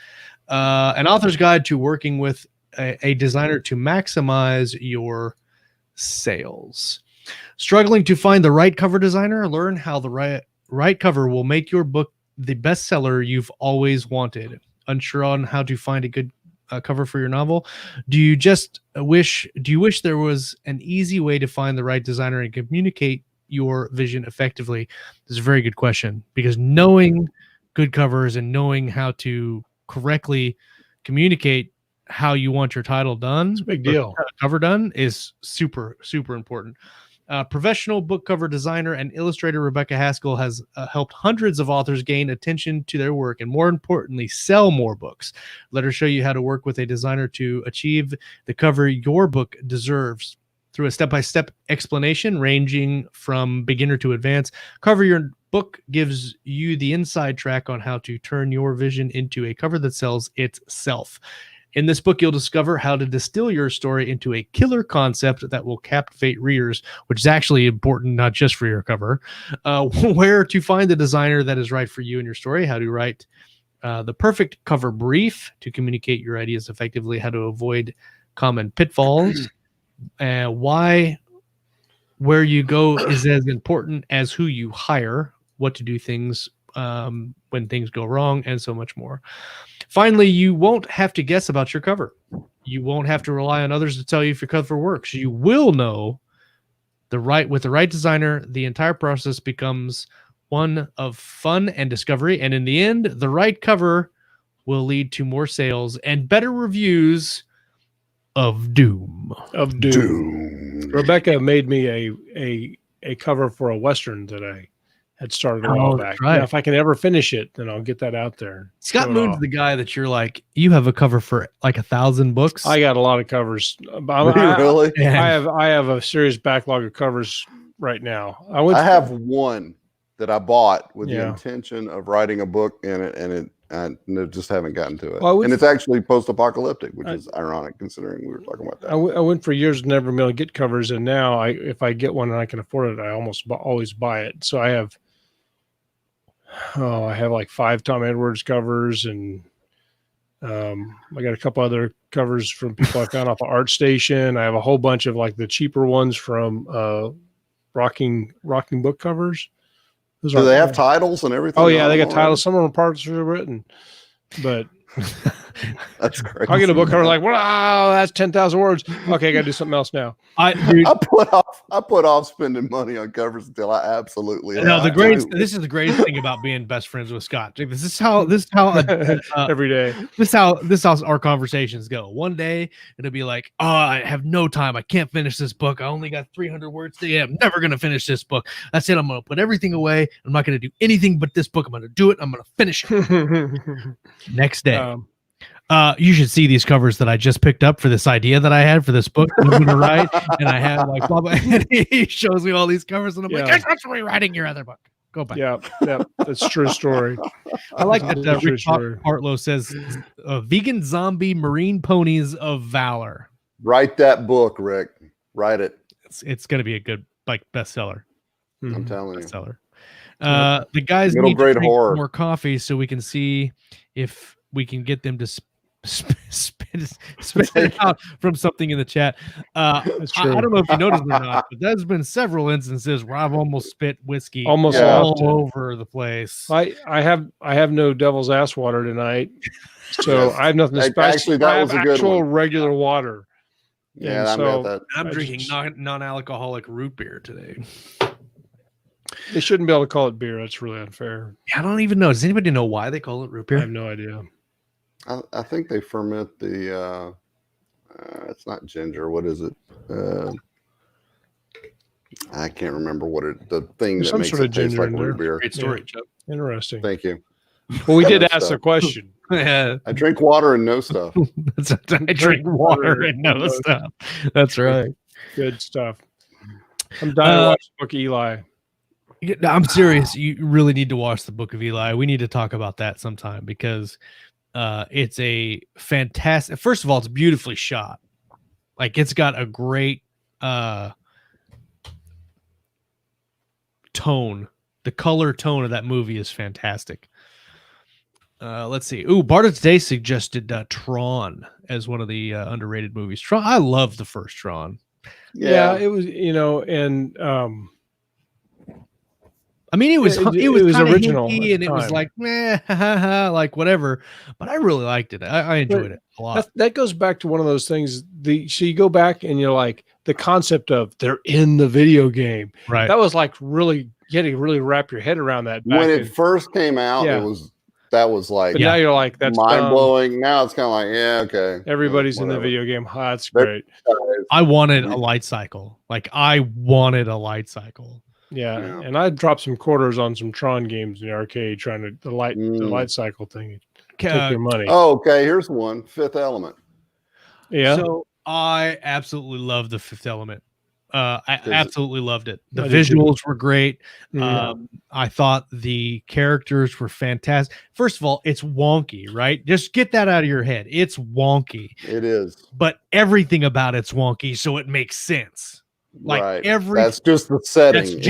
an author's guide to working with a designer to maximize your sales. Struggling to find the right cover designer? Learn how the right cover will make your book the bestseller you've always wanted. Unsure on how to find a good cover for your novel? Do you wish there was an easy way to find the right designer and communicate your vision effectively? This is a very good question, because knowing good covers and knowing how to correctly communicate how you want your title done, it's a big deal, cover done, is super, super important. Professional book cover designer and illustrator Rebecca Haskell has helped hundreds of authors gain attention to their work and, more importantly, sell more books. Let her show you how to work with a designer to achieve the cover your book deserves. Through a step-by-step explanation ranging from beginner to advanced, Cover Your Book gives you the inside track on how to turn your vision into a cover that sells itself. In this book, you'll discover how to distill your story into a killer concept that will captivate readers, which is actually important not just for your cover, where to find the designer that is right for you and your story, how to write the perfect cover brief to communicate your ideas effectively, how to avoid common pitfalls, why where you go is as important as who you hire, what to do things when things go wrong, and so much more. Finally, you won't have to guess about your cover. You won't have to rely on others to tell you if your cover works. You will know with the right designer, the entire process becomes one of fun and discovery. And in the end, the right cover will lead to more sales and better reviews of doom. Rebecca made me a cover for a Western that I had started a while back. Right. Now, if I can ever finish it, then I'll get that out there. Scott Moon's the guy that you're like, you have a cover for like 1,000 books. I got a lot of covers. Really? I have a serious backlog of covers right now. I have one that I bought with the intention of writing a book in it, and I just haven't gotten to it. And it's actually post-apocalyptic, which is ironic considering we were talking about that. I went for years to never be able to get covers, and now if I get one and I can afford it, I almost always buy it. So I have like 5 Tom Edwards covers, and I got a couple other covers from people I found off of ArtStation. I have a whole bunch of like the cheaper ones from rocking book covers. Do they have titles and everything? Oh yeah, they got titles. Some of them parts are written, but that's great. I get a book cover like, wow, that's 10,000 words. Okay, I got to do something else now. I put off spending money on covers until I absolutely. This is the greatest thing about being best friends with Scott. This is how every day. This is how our conversations go. One day it'll be like, oh, I have no time. I can't finish this book. I only got 300 words today. I'm never gonna finish this book. That's it. I'm gonna put everything away. I'm not gonna do anything but this book. I'm gonna do it. I'm gonna finish it. Next day. You should see these covers that I just picked up for this idea that I had for this book I'm going to write, and I have like blah, blah, and he shows me all these covers, and I'm like, "That's actually writing your other book." Go back. Yeah, that's true story. I like that. Rick Hartlow says, "Vegan zombie marine ponies of valor." Write that book, Rick. Write it. It's going to be a good bestseller. I'm telling you. Bestseller. The guys need to drink more coffee so we can see if we can get them to spit it out from something in the chat. I don't know if you noticed or not, but there's been several instances where I've almost spit whiskey all over the place. I have no devil's ass water tonight, so I have nothing to spice. Actually, that was a good actual one. regular water. Yeah, I'm drinking non-alcoholic root beer today. They shouldn't be able to call it beer. That's really unfair. I don't even know. Does anybody know why they call it root beer? I have no idea. I think they ferment the. It's not ginger. What is it? I can't remember what the thing that makes it taste like root beer. Great story, Chuck. Interesting. Thank you. Well, we did ask the question. Yeah, I drink water and know stuff. I drink water and know stuff. That's right. Good stuff. I'm dying to watch the Book of Eli. I'm serious. You really need to watch the Book of Eli. We need to talk about that sometime because it's a fantastic. First of all, it's beautifully shot. Like it's got a great tone. The color tone of that movie is fantastic. Let's see. Ooh, Barta today suggested Tron as one of the underrated movies. Tron. I love the first Tron. Yeah, it was, and I mean, it was original, and it was like, meh, like whatever. But I really liked it. I enjoyed it a lot. That goes back to one of those things. So you go back and you're like, the concept of they're in the video game, right? That was like really, you had to really wrap your head around that. When it first came out, that was like, but now you're like, that's mind blowing. Now it's kind of like, yeah, okay. Everybody's in the video game. That's great. I wanted a light cycle. Like I wanted a light cycle. Yeah, and I dropped some quarters on some Tron games in the arcade, trying to the light cycle thing. Take your money. Oh, okay. Here's one. Fifth Element. Yeah. So I absolutely love the Fifth Element. I absolutely loved it. The visuals were great. I thought the characters were fantastic. First of all, it's wonky, right? Just get that out of your head. It's wonky. It is. But everything about it's wonky, so it makes sense. Like that's just the setting.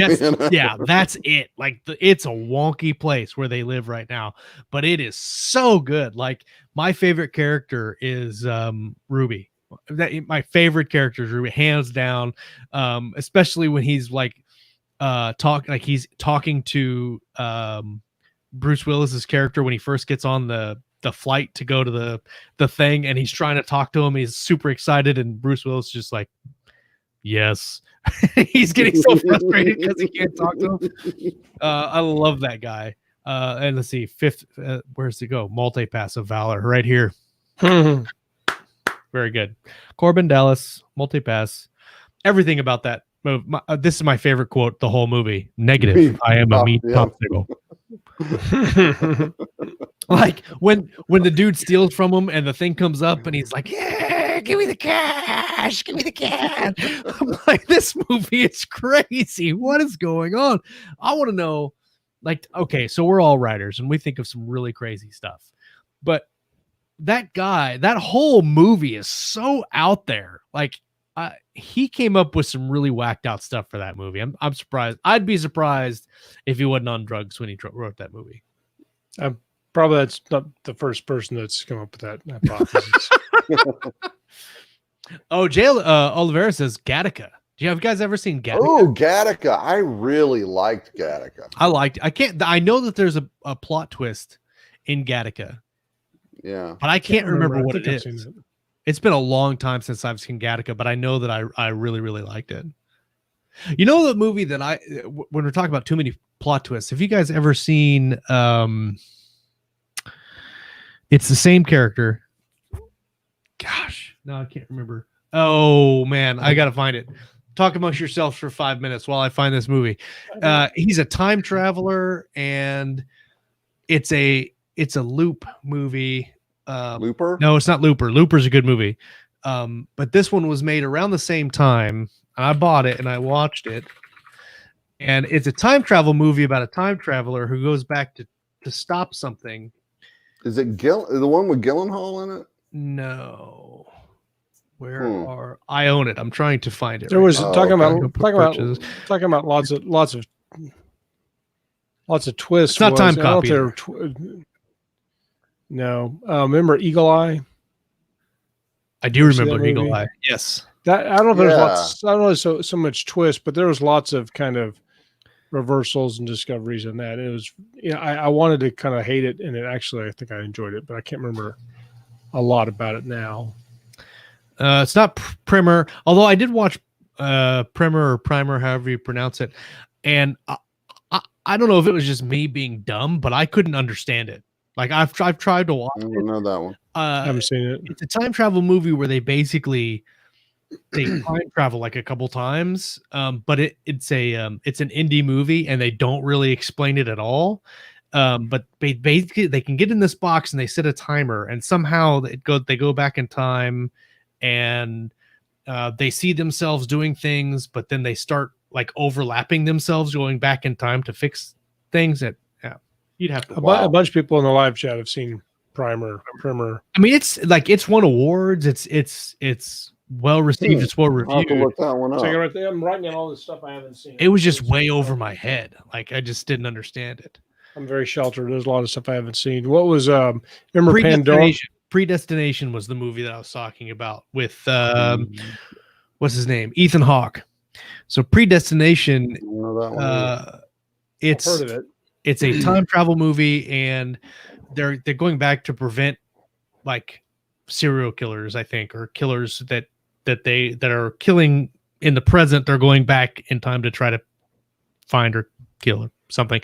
That's it. Like it's a wonky place where they live right now, but it is so good. Like my favorite character is Ruby. My favorite character is Ruby, hands down. Especially when he's like he's talking to Bruce Willis's character when he first gets on the flight to go to the thing, and he's trying to talk to him. He's super excited, and Bruce Willis is just like, yes. He's getting so frustrated because he can't talk to him. I love that guy. And let's see, fifth, where's he go? Multi-pass of Valor right here. Very good. Corbin Dallas, multi-pass. Everything about that move. This is my favorite quote, the whole movie. Negative. I am a meat popsicle. Like when the dude steals from him and the thing comes up and he's like, yeah, give me the cash, give me the cash. I'm like, this movie is crazy. What is going on? I want to know, like, okay, so we're all writers and we think of some really crazy stuff, but that guy, that whole movie is so out there. Like he came up with some really whacked out stuff for that movie. I'm surprised. I'd be surprised if he wasn't on drugs when he wrote that movie. Probably that's not the first person that's come up with that hypothesis. Oh, Jay Oliveira says Gattaca. Do you have guys ever seen Gattaca? Oh, Gattaca. I really liked Gattaca. I know that there's a plot twist in Gattaca. Yeah. But I can't remember what it is. It's been a long time since I've seen Gattaca, but I know that I really, really liked it. You know the movie that when we're talking about too many plot twists, have you guys ever seen it's the same character. Gosh, no, I can't remember. Oh man, I gotta find it. Talk amongst yourselves for 5 minutes while I find this movie. He's a time traveler, and it's a loop movie. Looper? No, it's not Looper. Looper's a good movie. But this one was made around the same time. I bought it and I watched it. And it's a time travel movie about a time traveler who goes back to stop something. Is it the one with Gyllenhaal in it? No. Where I own it? I'm trying to find it. There was talking about lots of twists. It's not time copy. No. Remember Eagle Eye? I do see remember that Eagle movie? Eye. Yes. That I don't know if there's lots. I don't know so much twist, but there was lots of kind of reversals and discoveries in that. It was, I wanted to kind of hate it, and it actually, I think I enjoyed it, but I can't remember a lot about it now. It's not Primer, although I did watch Primer or Primer, however you pronounce it, and I don't know if it was just me being dumb, but I couldn't understand it. Like I've tried to watch it. I don't know that one. I haven't seen it. It's a time travel movie where they basically time travel like a couple times, but it's an indie movie and they don't really explain it at all. But basically they can get in this box and they set a timer, and somehow they go back in time, and they see themselves doing things, but then they start like overlapping themselves, going back in time to fix things. That you'd have to. A bunch of people in the live chat have seen Primer. I mean, it's won awards. It's well received. It's well reviewed. I'll have to look that one up. So right there, I'm writing down all this stuff I haven't seen. It was just way over my head. Like I just didn't understand it. I'm very sheltered. There's a lot of stuff I haven't seen. What was remember Pandora? Predestination was the movie that I was talking about with what's his name? Ethan Hawke. So Predestination, I've heard of it. It's a time travel movie, and they're going back to prevent like serial killers, I think, or killers that are killing in the present. They're going back in time to try to find or kill or something.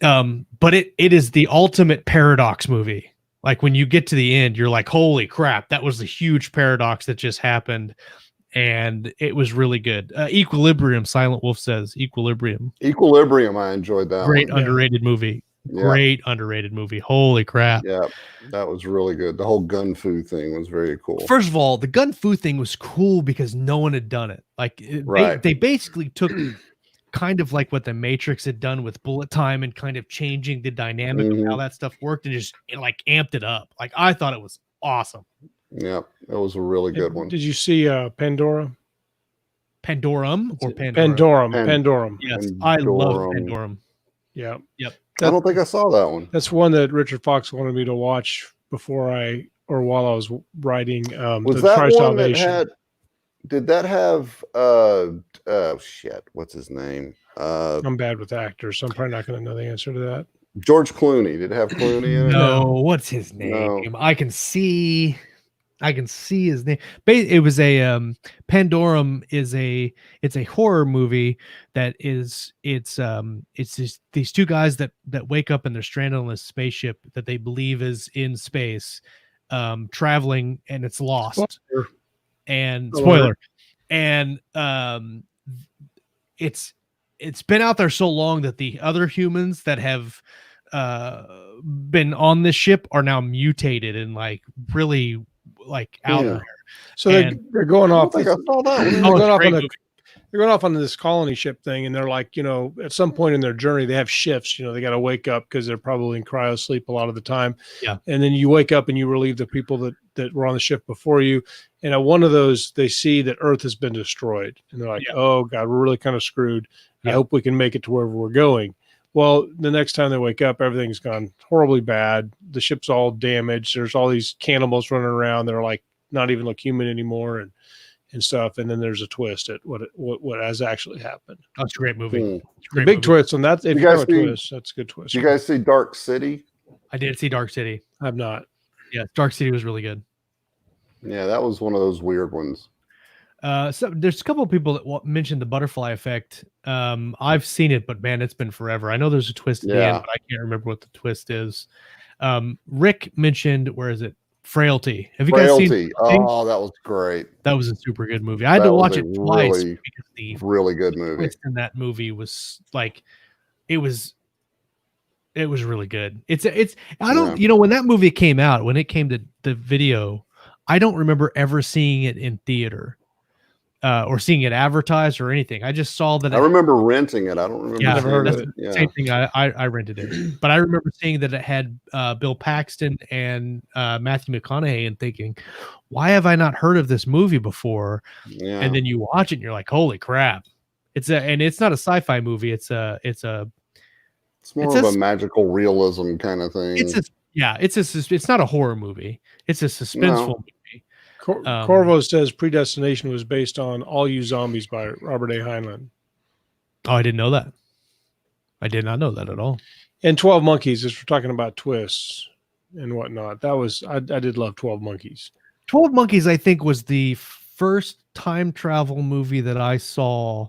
But it is the ultimate paradox movie. Like when you get to the end, you're like, holy crap, that was the huge paradox that just happened. And it was really good. Equilibrium, Silent Wolf says. Equilibrium, I enjoyed that. Great underrated movie. Great underrated movie. Holy crap. Yeah, that was really good. The whole gun fu thing was very cool. First of all, the gun fu thing was cool because no one had done it. Like they basically took kind of like what the Matrix had done with bullet time and kind of changing the dynamic of how that stuff worked and just like amped it up. Like I thought it was awesome. Yeah, that was a really good one. Did you see Pandora? Pandorum or Pandora? Pandorum. Yes, I love Pandorum. Yeah. Yep. I don't think I saw that one. That's one that Richard Fox wanted me to watch while I was writing was that one that had, did that have what's his name? I'm bad with actors, so I'm probably not going to know the answer to that. George Clooney. Did it have Clooney in it? No, what's his name? No. I can see his name. It was a Pandorum it's a horror movie that is it's these two guys that wake up and they're stranded on this spaceship that they believe is in space, traveling, and it's lost. Spoiler. And it's been out there so long that the other humans that have been on this ship are now mutated and like really like out there. So they're going off. I saw that. They're going off on this colony ship thing, and they're like, at some point in their journey, they have shifts. They got to wake up because they're probably in cryo sleep a lot of the time. Yeah. And then you wake up and you relieve the people that were on the ship before you. And at one of those, they see that Earth has been destroyed, and they're like, "Oh God, we're really kind of screwed. I hope we can make it to wherever we're going." Well, the next time they wake up, everything's gone horribly bad. The ship's all damaged. There's all these cannibals running around that are like not even look human anymore and stuff. And then there's a twist at what has actually happened. That's a great movie. The big twist on that. If you guys see, twist, that's a good twist. Did you guys see Dark City? I did see Dark City. I've not. Yeah, Dark City was really good. Yeah, that was one of those weird ones. So there's a couple of people that mentioned the butterfly effect. I've seen it, but man, it's been forever. I know there's a twist at the end, but I can't remember what the twist is. Rick mentioned, where is it? Frailty. Have you guys seen? Oh, that was great. That was a super good movie. I had to watch it twice because the really good movie twist in that movie was like, it was really good. I don't, when that movie came out, when it came to the video, I don't remember ever seeing it in theater. Or seeing it advertised or anything. I just saw that. I remember renting it. I don't remember. Yeah, I've heard of it. Yeah. Same thing. I rented it, but I remember seeing that it had Bill Paxton and Matthew McConaughey, and thinking, why have I not heard of this movie before? Yeah. And then you watch it, and you're like, holy crap! It's not a sci-fi movie. It's more of a magical realism kind of thing. It's not a horror movie. It's a suspenseful movie. Corvo says Predestination was based on All You Zombies by Robert A. Heinlein. Oh, I didn't know that. I did not know that at all. And 12 Monkeys, as we're talking about twists and whatnot. That was I did love 12 Monkeys. 12 Monkeys, I think, was the first time travel movie that I saw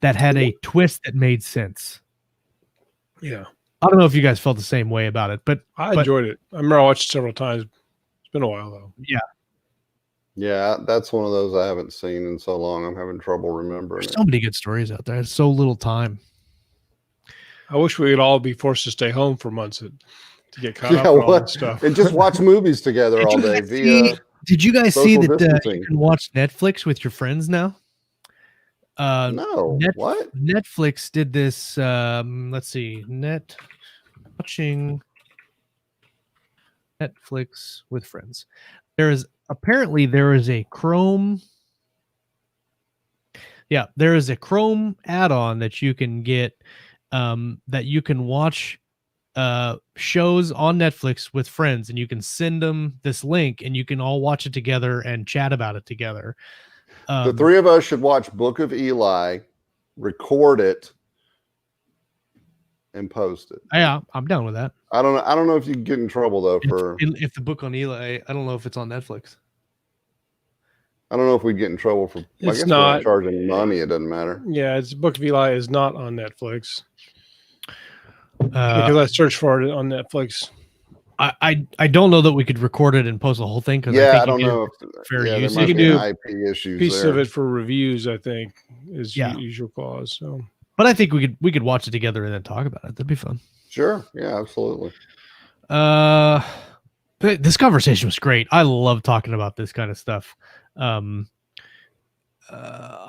that had a twist that made sense. Yeah. I don't know if you guys felt the same way about it, but I enjoyed it. I remember I watched it several times. It's been a while, though. Yeah. Yeah, that's one of those I haven't seen in so long. I'm having trouble remembering. There's so many good stories out there. It's so little time. I wish we could all be forced to stay home for months to get caught up on all that stuff. And just watch movies together all day via. Did you guys see that distancing. you can watch Netflix with your friends now? No. What? Netflix did this. Let's see. Watching Netflix with friends. There is a Chrome. Yeah, there is a Chrome add-on that you can get that you can watch shows on Netflix with friends, and you can send them this link and you can all watch it together and chat about it together. The three of us should watch Book of Eli, record it, and post it. Yeah, I'm down with that. I don't know if you can get in trouble though if the Book on Eli. I don't know if it's on Netflix. I don't know if we'd get in trouble for. It's I guess not we're not charging money. It doesn't matter. Yeah, it's Book of Eli is not on Netflix. Because I searched for it on Netflix. I don't know that we could record it and post the whole thing because I don't know if fair use. You can do IP issues. Piece there. of it for reviews, I think, is usual clause. So, but I think we could watch it together and then talk about it. That'd be fun. Sure. Yeah. Absolutely. But this conversation was great. I love talking about this kind of stuff. I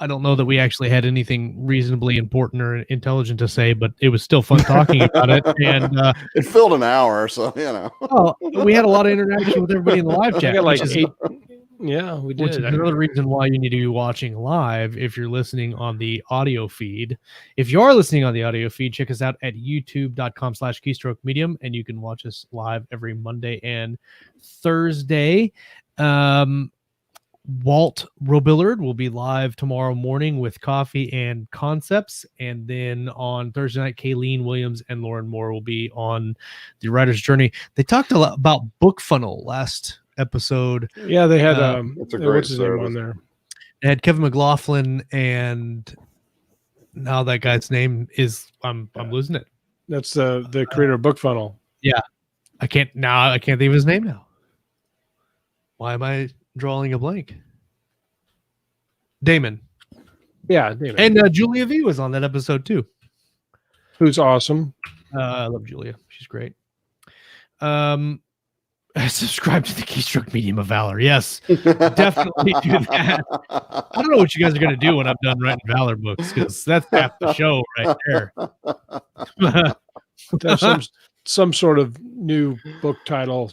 don't know that we actually had anything reasonably important or intelligent to say, but it was still fun talking about it. And it filled an hour, so you know. Well, we had a lot of interaction with everybody in the live chat. We got like 8. Yeah, we did. Which is another reason why you need to be watching live if you're listening on the audio feed. If you are listening on the audio feed, check us out at youtube.com/keystroke medium, and you can watch us live every Monday and Thursday. Walt Robillard will be live tomorrow morning with Coffee and Concepts. And then on Thursday night, Kayleen Williams and Lauren Moore will be on The Writer's Journey. They talked a lot about Book Funnel last episode. Yeah, they had it's a great what's his name on there? They had Kevin McLaughlin, and now that guy's name is I'm losing it. That's the creator of Book Funnel. Yeah. I can't think of his name now. Why am I drawing a blank? Damon. Yeah, Damon. And Julia V was on that episode too. Who's awesome. I love Julia. She's great. Subscribe to the Keystroke Medium of Valor. Yes, definitely do that. I don't know what you guys are going to do when I'm done writing Valor books, because that's half the show right there. There's some sort of new book title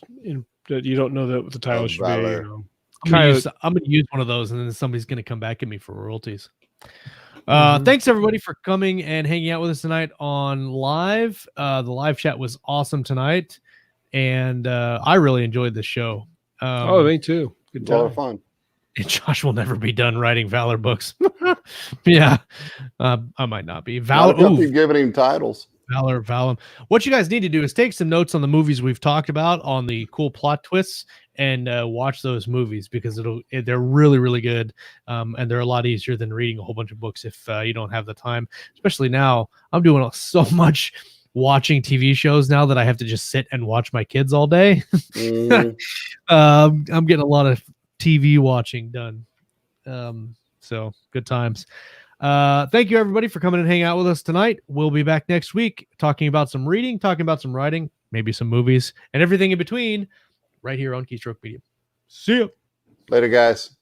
that you don't know what the title should Valor. be. You know. I'm going to use one of those, and then somebody's going to come back at me for royalties. Thanks everybody for coming and hanging out with us tonight on live. The live chat was awesome tonight, and I really enjoyed the show. Me too. Good time. A lot of fun. And Josh will never be done writing Valor books. Yeah, I might not be. Valor. Keep giving him titles. Valor. What you guys need to do is take some notes on the movies we've talked about, on the cool plot twists, and watch those movies, because they're really, really good, and they're a lot easier than reading a whole bunch of books if you don't have the time. Especially now, I'm doing so much watching TV shows now that I have to just sit and watch my kids all day. I'm getting a lot of TV watching done. So good times. Thank you everybody for coming and hanging out with us tonight. We'll be back next week talking about some reading, talking about some writing, maybe some movies, and everything in between right here on Keystroke Media. See you later, guys.